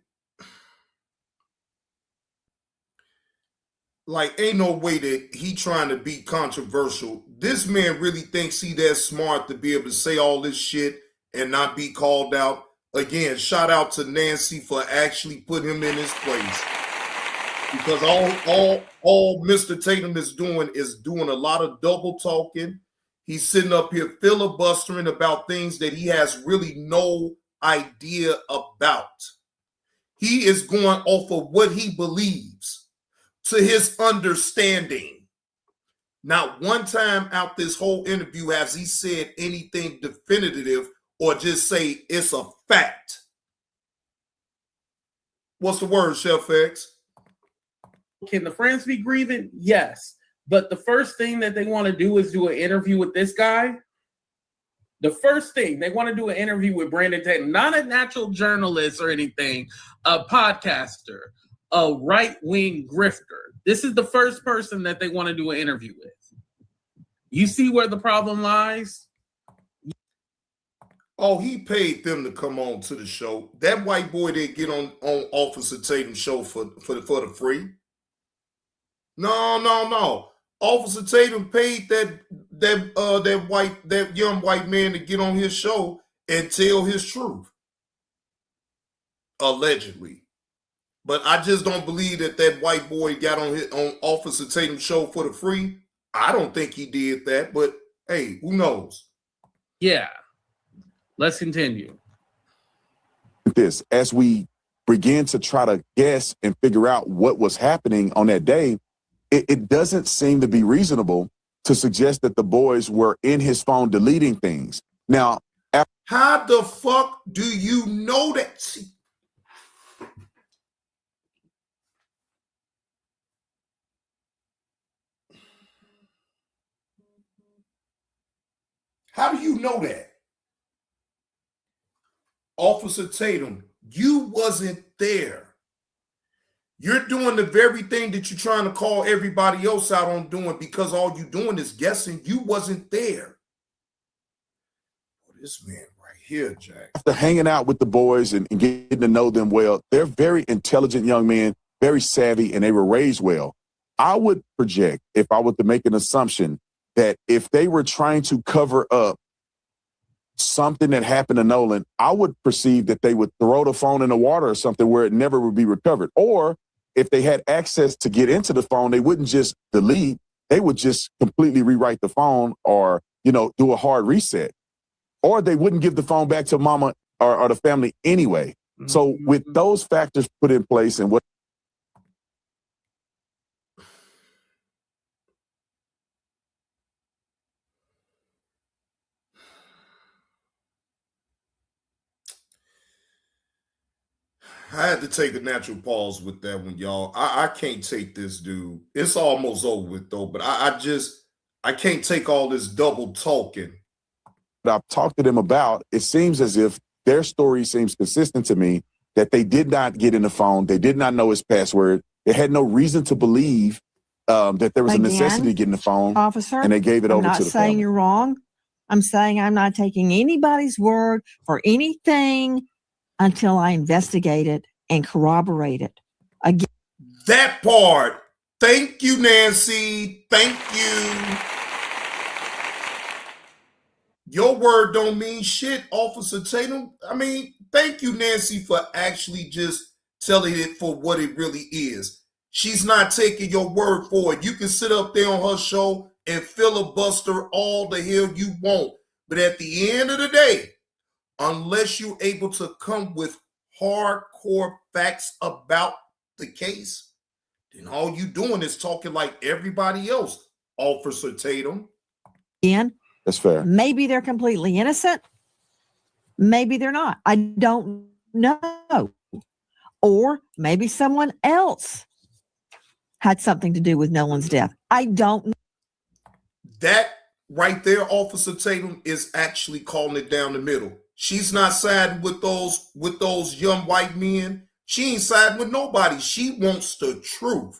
like, ain't no way that he trying to be controversial. This man really thinks he that smart to be able to say all this shit and not be called out. Again, shout out to Nancy for actually putting him in his place. Because all Mr. Tatum is doing a lot of double talking. He's sitting up here filibustering about things that he has really no idea about. He is going off of what he believes to his understanding. Not one time out this whole interview has he said anything definitive or just say it's a fact. What's the word, Chef X? Can the friends be grieving? Yes. But the first thing that they want to do is do an interview with this guy. The first thing they want to do an interview with Brandon Tatum, not a natural journalist or anything, a podcaster, a right-wing grifter. This is the first person that they want to do an interview with. You see where the problem lies? Oh, he paid them to come on to the show. That white boy didn't get on Officer Tatum's show for the free. No. Officer Tatum paid that young white man to get on his show and tell his truth. Allegedly. But I just don't believe that white boy got on Officer Tatum's show for the free. I don't think he did that, but hey, who knows? Yeah. Let's continue. This, as we begin to try to guess and figure out what was happening on that day, it doesn't seem to be reasonable to suggest that the boys were in his phone deleting things. Now, how the fuck do you know that? See, how do you know that? Officer Tatum, you wasn't there. You're doing the very thing that you're trying to call everybody else out on doing because all you doing is guessing. You wasn't there. Oh, this man right here, Jack. After hanging out with the boys and getting to know them well, they're very intelligent young men, very savvy, and they were raised well. I would project, if I were to make an assumption, that if they were trying to cover up something that happened to Nolan, I would perceive that they would throw the phone in the water or something where it never would be recovered. Or if they had access to get into the phone, they wouldn't just delete, they would just completely rewrite the phone or, do a hard reset. Or they wouldn't give the phone back to mama or the family anyway. Mm-hmm. So with those factors put in place and what I had to take a natural pause with that one, y'all. I can't take this dude. It's almost over with, though, but I can't take all this double talking. I've talked to them about, it seems as if their story seems consistent to me, that they did not get in the phone. They did not know his password. They had no reason to believe that there was a necessity to get in the phone. Officer, and they gave it over to the family. I'm not saying you're wrong. I'm saying I'm not taking anybody's word for anything until I investigate it and corroborate it. Again, that part. Thank you, Nancy. Thank you. Your word don't mean shit, Officer Tatum. I mean, thank you, Nancy, for actually just telling it for what it really is. She's not taking your word for it. You can sit up there on her show and filibuster all the hell you want. But at the end of the day, unless you're able to come with hardcore facts about the case, then all you doing is talking like everybody else, Officer Tatum. Again, that's fair. Maybe they're completely innocent. Maybe they're not. I don't know. Or maybe someone else had something to do with Nolan's death. I don't know. That right there, Officer Tatum, is actually calling it down the middle. She's not siding with those young white men. She ain't siding with nobody. She wants the truth.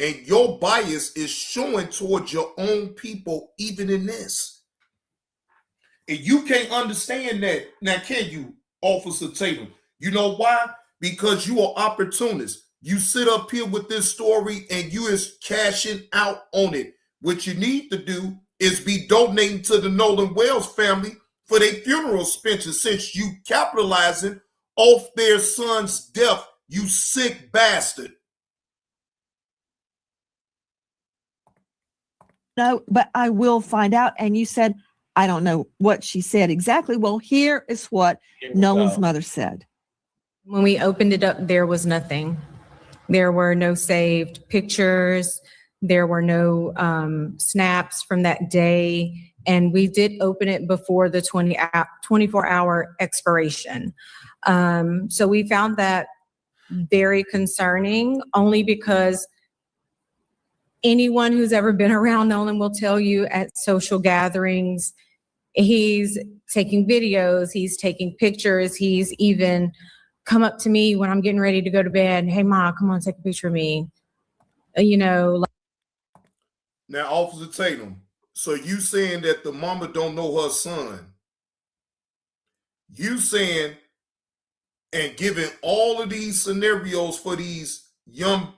And your bias is showing towards your own people, even in this. And you can't understand that. Now, can you, Officer Tatum? You know why? Because you are opportunist. You sit up here with this story and you is cashing out on it. What you need to do is be donating to the Nolan Wells family for their funeral expenses, since you capitalizing off their son's death, you sick bastard. No, but I will find out. And you said, I don't know what she said exactly. Well, here is what Nolan's mother said. When we opened it up, there was nothing. There were no saved pictures, There were no snaps from that day. And we did open it before the 24-hour expiration. So we found that very concerning, only because anyone who's ever been around Nolan will tell you at social gatherings, he's taking videos, he's taking pictures, he's even come up to me when I'm getting ready to go to bed. Hey, Ma, come on, take a picture of me. Now, Officer Tatum, so you saying that the mama don't know her son? You saying and giving all of these scenarios for these young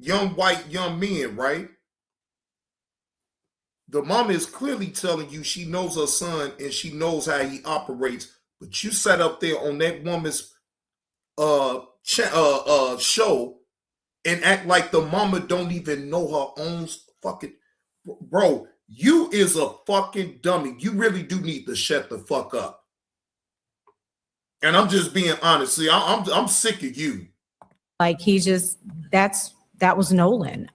young men, right? The mama is clearly telling you she knows her son and she knows how he operates, but you sat up there on that woman's show and act like the mama don't even know her own fucking bro. You is a fucking dummy. You really do need to shut the fuck up. And I'm just being honest. See, I'm sick of you. Like that was Nolan.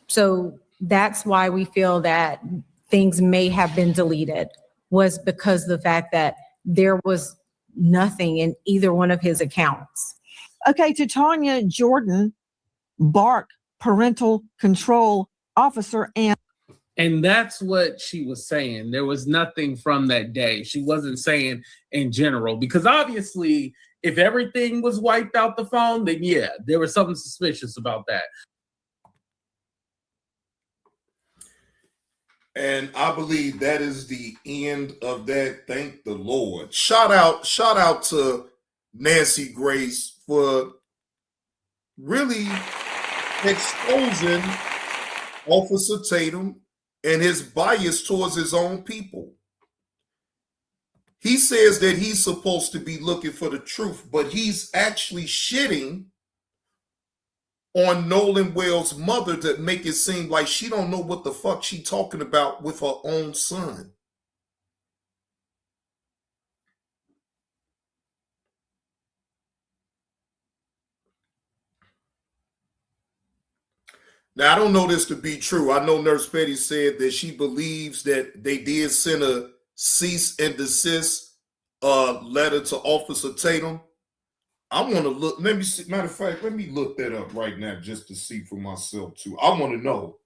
So that's why we feel that things may have been deleted, was because of the fact that there was nothing in either one of his accounts. Okay, to Tanya Jordan, Bark parental control officer, And that's what she was saying. There was nothing from that day. She wasn't saying in general, because obviously if everything was wiped out the phone, then yeah, there was something suspicious about that. And I believe that is the end of that. Thank the Lord. Shout out to Nancy Grace for really exposing Officer Tatum and his bias towards his own people. He says that he's supposed to be looking for the truth, but he's actually shitting on Nolan Wells' mother to make it seem like she don't know what the fuck she talking about with her own son. Now, I don't know this to be true. I know Nurse Betty said that she believes that they did send a cease and desist letter to Officer Tatum. I want to look. Let me see. Matter of fact, let me look that up right now just to see for myself too. I want to know.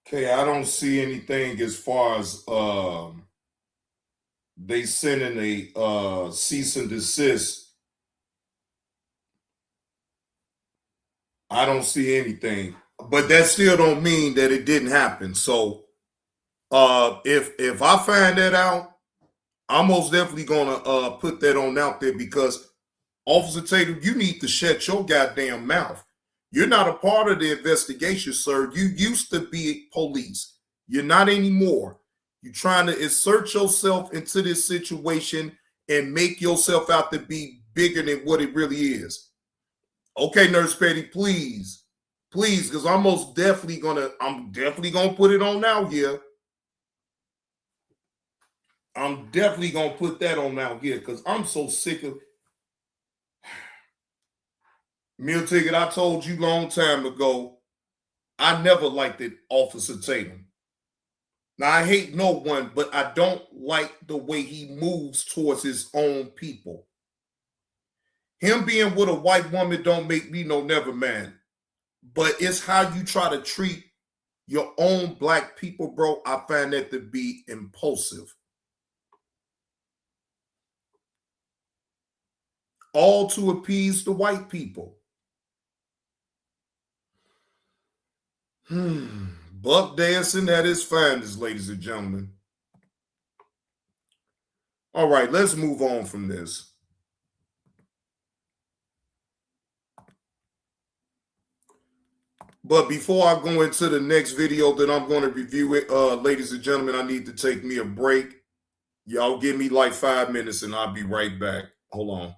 Okay, I don't see anything as far as they sending a cease and desist. I don't see anything, but that still don't mean that it didn't happen. So if I find that out, I'm most definitely gonna put that on out there, because Officer Tatum, you need to shut your goddamn mouth. You're not a part of the investigation, sir. You used to be police. You're not anymore. You're trying to insert yourself into this situation and make yourself out to be bigger than what it really is. Okay, Nurse Petty, please, because I'm definitely gonna put it on now here. I'm definitely gonna put that on now here, because I'm so sick of Meal Ticket. I told you long time ago, I never liked it, Officer Tatum. Now, I hate no one, but I don't like the way he moves towards his own people. Him being with a white woman don't make me no never man. But it's how you try to treat your own black people, bro. I find that to be impulsive. All to appease the white people. Buck dancing at his finest, ladies and gentlemen. All right, let's move on from this. But before I go into the next video that I'm going to review it, ladies and gentlemen, I need to take me a break. Y'all give me like 5 minutes and I'll be right back. Hold on.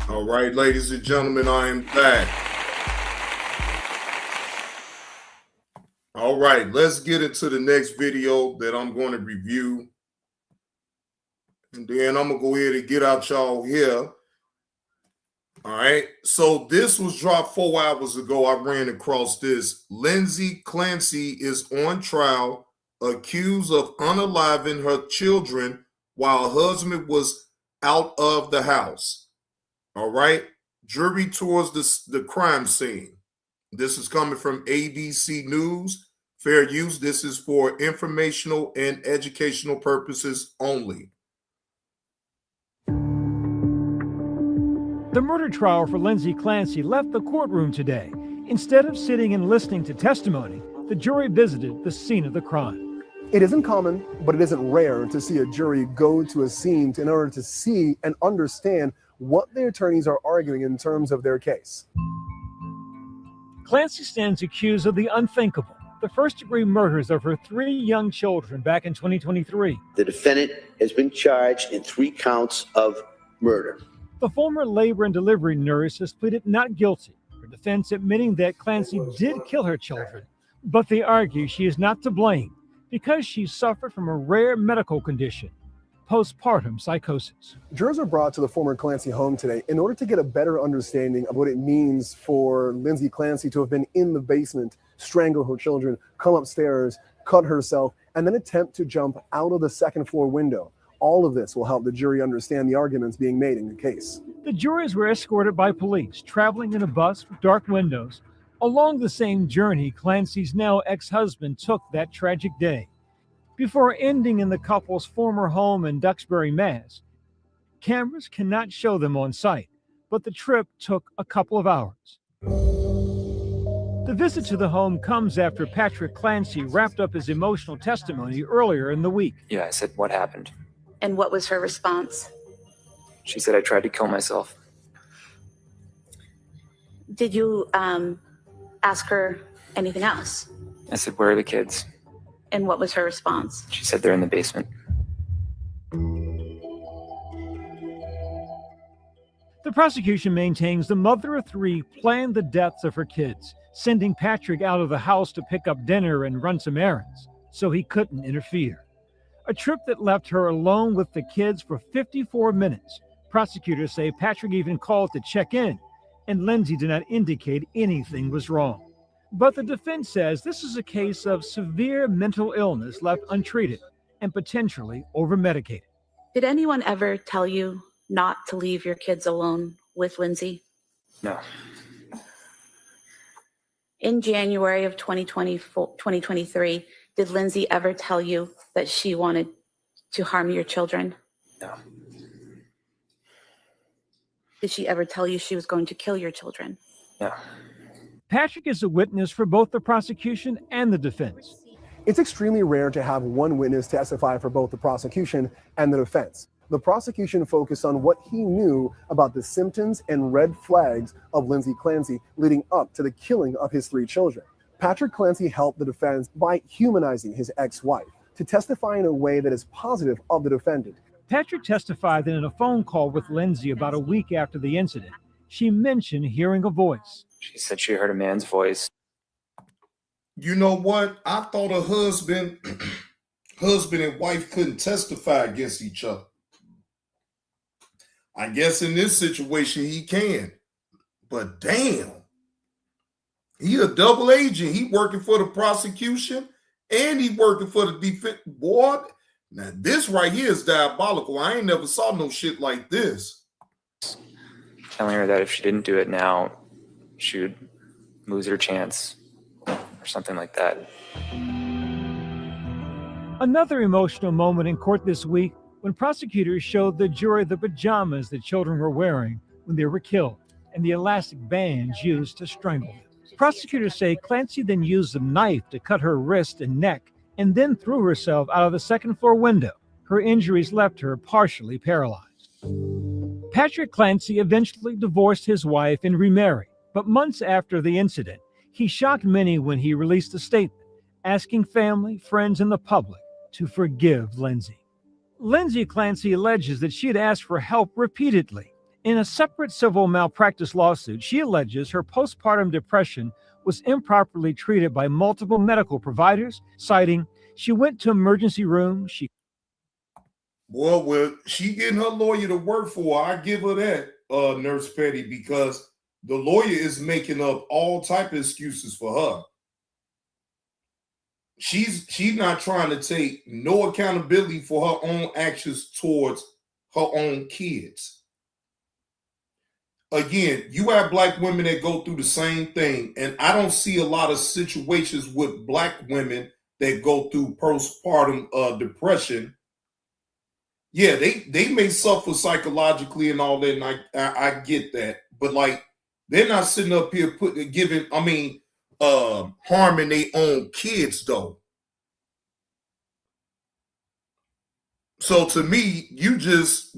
All right, ladies and gentlemen, I am back. All right, let's get into the next video that I'm going to review. And then I'm going to go ahead and get out y'all here. All right, so this was dropped 4 hours ago. I ran across this. Lindsay Clancy is on trial, accused of unaliving her children while her husband was out of the house. All right, jury tours the crime scene. This is coming from ABC News. Fair use. This is for informational and educational purposes only. The murder trial for Lindsay Clancy left the courtroom today. Instead of sitting and listening to testimony, the jury visited the scene of the crime. It isn't common, but it isn't rare to see a jury go to a scene in order to see and understand what the attorneys are arguing in terms of their case. Clancy stands accused of the unthinkable, the first-degree murders of her 3 young children back in 2023. The defendant has been charged in 3 counts of murder. The former labor and delivery nurse has pleaded not guilty, her defense admitting that Clancy did kill her children, but they argue she is not to blame because she suffered from a rare medical condition, postpartum psychosis. Jurors are brought to the former Clancy home today in order to get a better understanding of what it means for Lindsay Clancy to have been in the basement, strangle her children, come upstairs, cut herself, and then attempt to jump out of the second floor window. All of this will help the jury understand the arguments being made in the case. The jurors were escorted by police, traveling in a bus with dark windows, along the same journey Clancy's now ex-husband took that tragic day. Before ending in the couple's former home in Duxbury, Mass. Cameras cannot show them on site, but the trip took a couple of hours. The visit to the home comes after Patrick Clancy wrapped up his emotional testimony earlier in the week. Yeah, I said, what happened? And what was her response? She said I tried to kill myself. Did you ask her anything else? I said, where are the kids? And what was her response? She said they're in the basement. The prosecution maintains the mother of three planned the deaths of her kids, sending Patrick out of the house to pick up dinner and run some errands, so he couldn't interfere. A trip that left her alone with the kids for 54 minutes. Prosecutors say Patrick even called to check in, and Lindsay did not indicate anything was wrong. But the defense says this is a case of severe mental illness left untreated and potentially over-medicated. Did anyone ever tell you not to leave your kids alone with Lindsay? No. In January of 2023, did Lindsay ever tell you that she wanted to harm your children? No. Did she ever tell you she was going to kill your children? No. Patrick is a witness for both the prosecution and the defense. It's extremely rare to have one witness testify for both the prosecution and the defense. The prosecution focused on what he knew about the symptoms and red flags of Lindsay Clancy leading up to the killing of his three children. Patrick Clancy helped the defense by humanizing his ex-wife to testify in a way that is positive of the defendant. Patrick testified that in a phone call with Lindsay about a week after the incident, she mentioned hearing a voice. She said she heard a man's voice. You know what? I thought a husband and wife couldn't testify against each other. I guess in this situation he can. But damn, he a double agent. He working for the prosecution and he working for the defense. Boy, now this right here is diabolical. I ain't never saw no shit like this. Telling her that if she didn't do it now, she would lose her chance or something like that. Another emotional moment in court this week when prosecutors showed the jury the pajamas the children were wearing when they were killed and the elastic bands used to strangle them. Prosecutors say Clancy then used a knife to cut her wrist and neck and then threw herself out of the second-floor window. Her injuries left her partially paralyzed. Patrick Clancy eventually divorced his wife and remarried, but months after the incident, he shocked many when he released a statement asking family, friends, and the public to forgive Lindsay. Lindsay Clancy alleges that she had asked for help repeatedly. In a separate civil malpractice lawsuit, she alleges her postpartum depression was improperly treated by multiple medical providers, citing she went to emergency rooms. Well, she getting her lawyer to work for her. I give her that, Nurse Petty, because the lawyer is making up all type of excuses for her. She's not trying to take no accountability for her own actions towards her own kids. Again, you have black women that go through the same thing, and I don't see a lot of situations with black women that go through postpartum depression. Yeah, they may suffer psychologically and all that, and I get that, but like they're not sitting up here harming their own kids though. So to me, you just,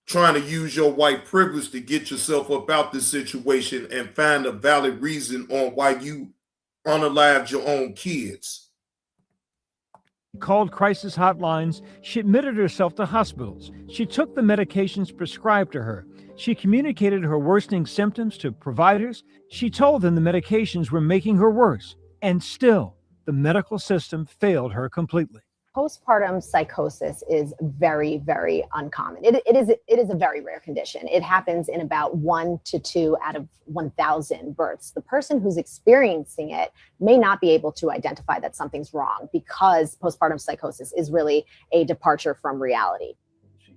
trying to use your white privilege to get yourself up out this situation and find a valid reason on why you unalived your own kids. Called crisis hotlines. She admitted herself to hospitals. She took the medications prescribed to her. She communicated her worsening symptoms to providers. She told them the medications were making her worse. And still, the medical system failed her completely. Postpartum psychosis is very, very uncommon. It is a very rare condition. It happens in about 1 to 2 out of 1,000 births. The person who's experiencing it may not be able to identify that something's wrong because postpartum psychosis is really a departure from reality.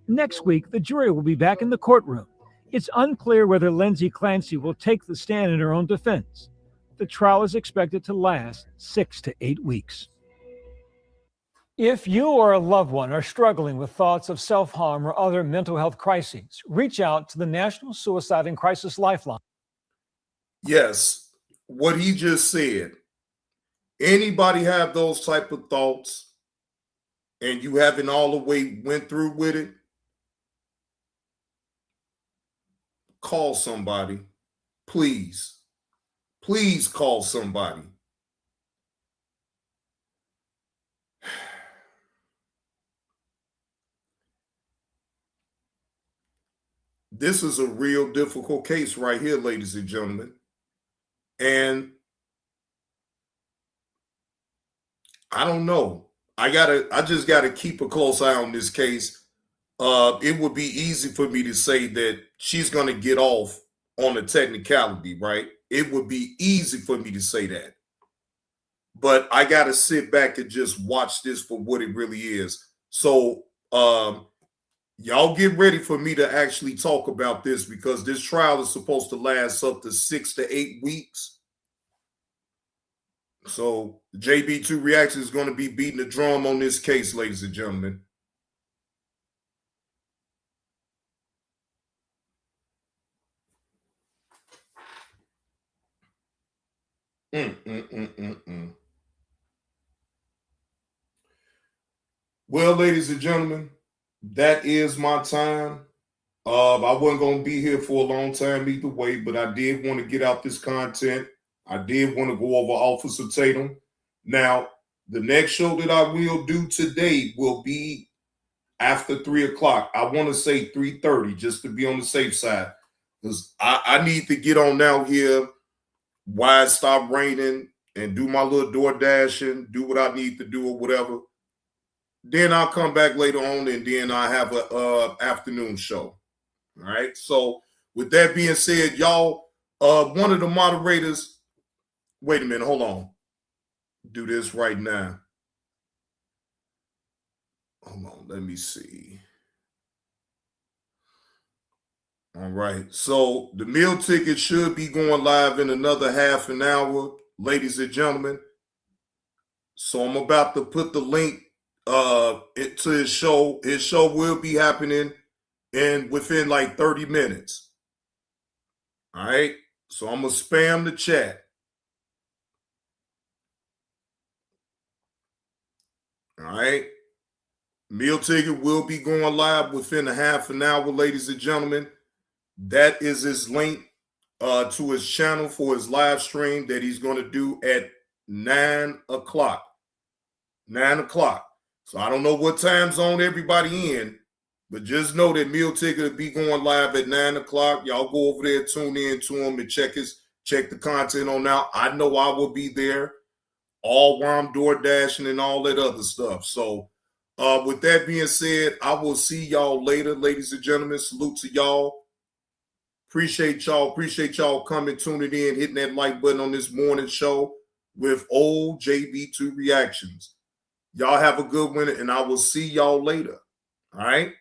Next week, the jury will be back in the courtroom. It's unclear whether Lindsay Clancy will take the stand in her own defense. The trial is expected to last 6 to 8 weeks. If you or a loved one are struggling with thoughts of self-harm or other mental health crises, reach out to the National Suicide and Crisis Lifeline. Yes, what he just said. Anybody have those type of thoughts and you haven't all the way went through with it, call somebody. Please. Please call somebody. This is a real difficult case right here, ladies and gentlemen. And I don't know. I just gotta keep a close eye on this case. It would be easy for me to say that she's gonna get off on a technicality, right? It would be easy for me to say that. But I gotta sit back and just watch this for what it really is. So y'all get ready for me to actually talk about this because this trial is supposed to last up to 6 to 8 weeks. So JB2 Reaction is going to be beating the drum on this case, ladies and gentlemen. Well, ladies and gentlemen, that is my time. I wasn't going to be here for a long time either way, but I did want to get out this content. I did want to go over Officer Tatum. Now, the next show that I will do today will be after 3 o'clock. I want to say 3:30 just to be on the safe side because I need to get on out here while it stop raining and do my little door dashing, do what I need to do or whatever. Then I'll come back later on and then I have a afternoon show. All right. So with that being said, y'all, one of the moderators, wait a minute, hold on. Do this right now. Hold on, let me see. All right. So the meal ticket should be going live in another half an hour, ladies and gentlemen. So I'm about to put the link to his show. His show will be happening within like 30 minutes. All right. So I'm going to spam the chat. All right. Meal ticket will be going live within a half an hour, ladies and gentlemen. That is his link to his channel for his live stream that he's going to do at 9 o'clock. 9 o'clock. So I don't know what time zone everybody in, but just know that meal ticket will be going live at 9 o'clock. Y'all go over there, tune in to him, and check the content on out. I know I will be there, all while I'm door dashing and all that other stuff. So with that being said, I will see y'all later, ladies and gentlemen. Salute to y'all. Appreciate y'all. Appreciate y'all coming, tuning in, hitting that like button on this morning show with old JB2 Reactions. Y'all have a good one, and I will see y'all later. All right?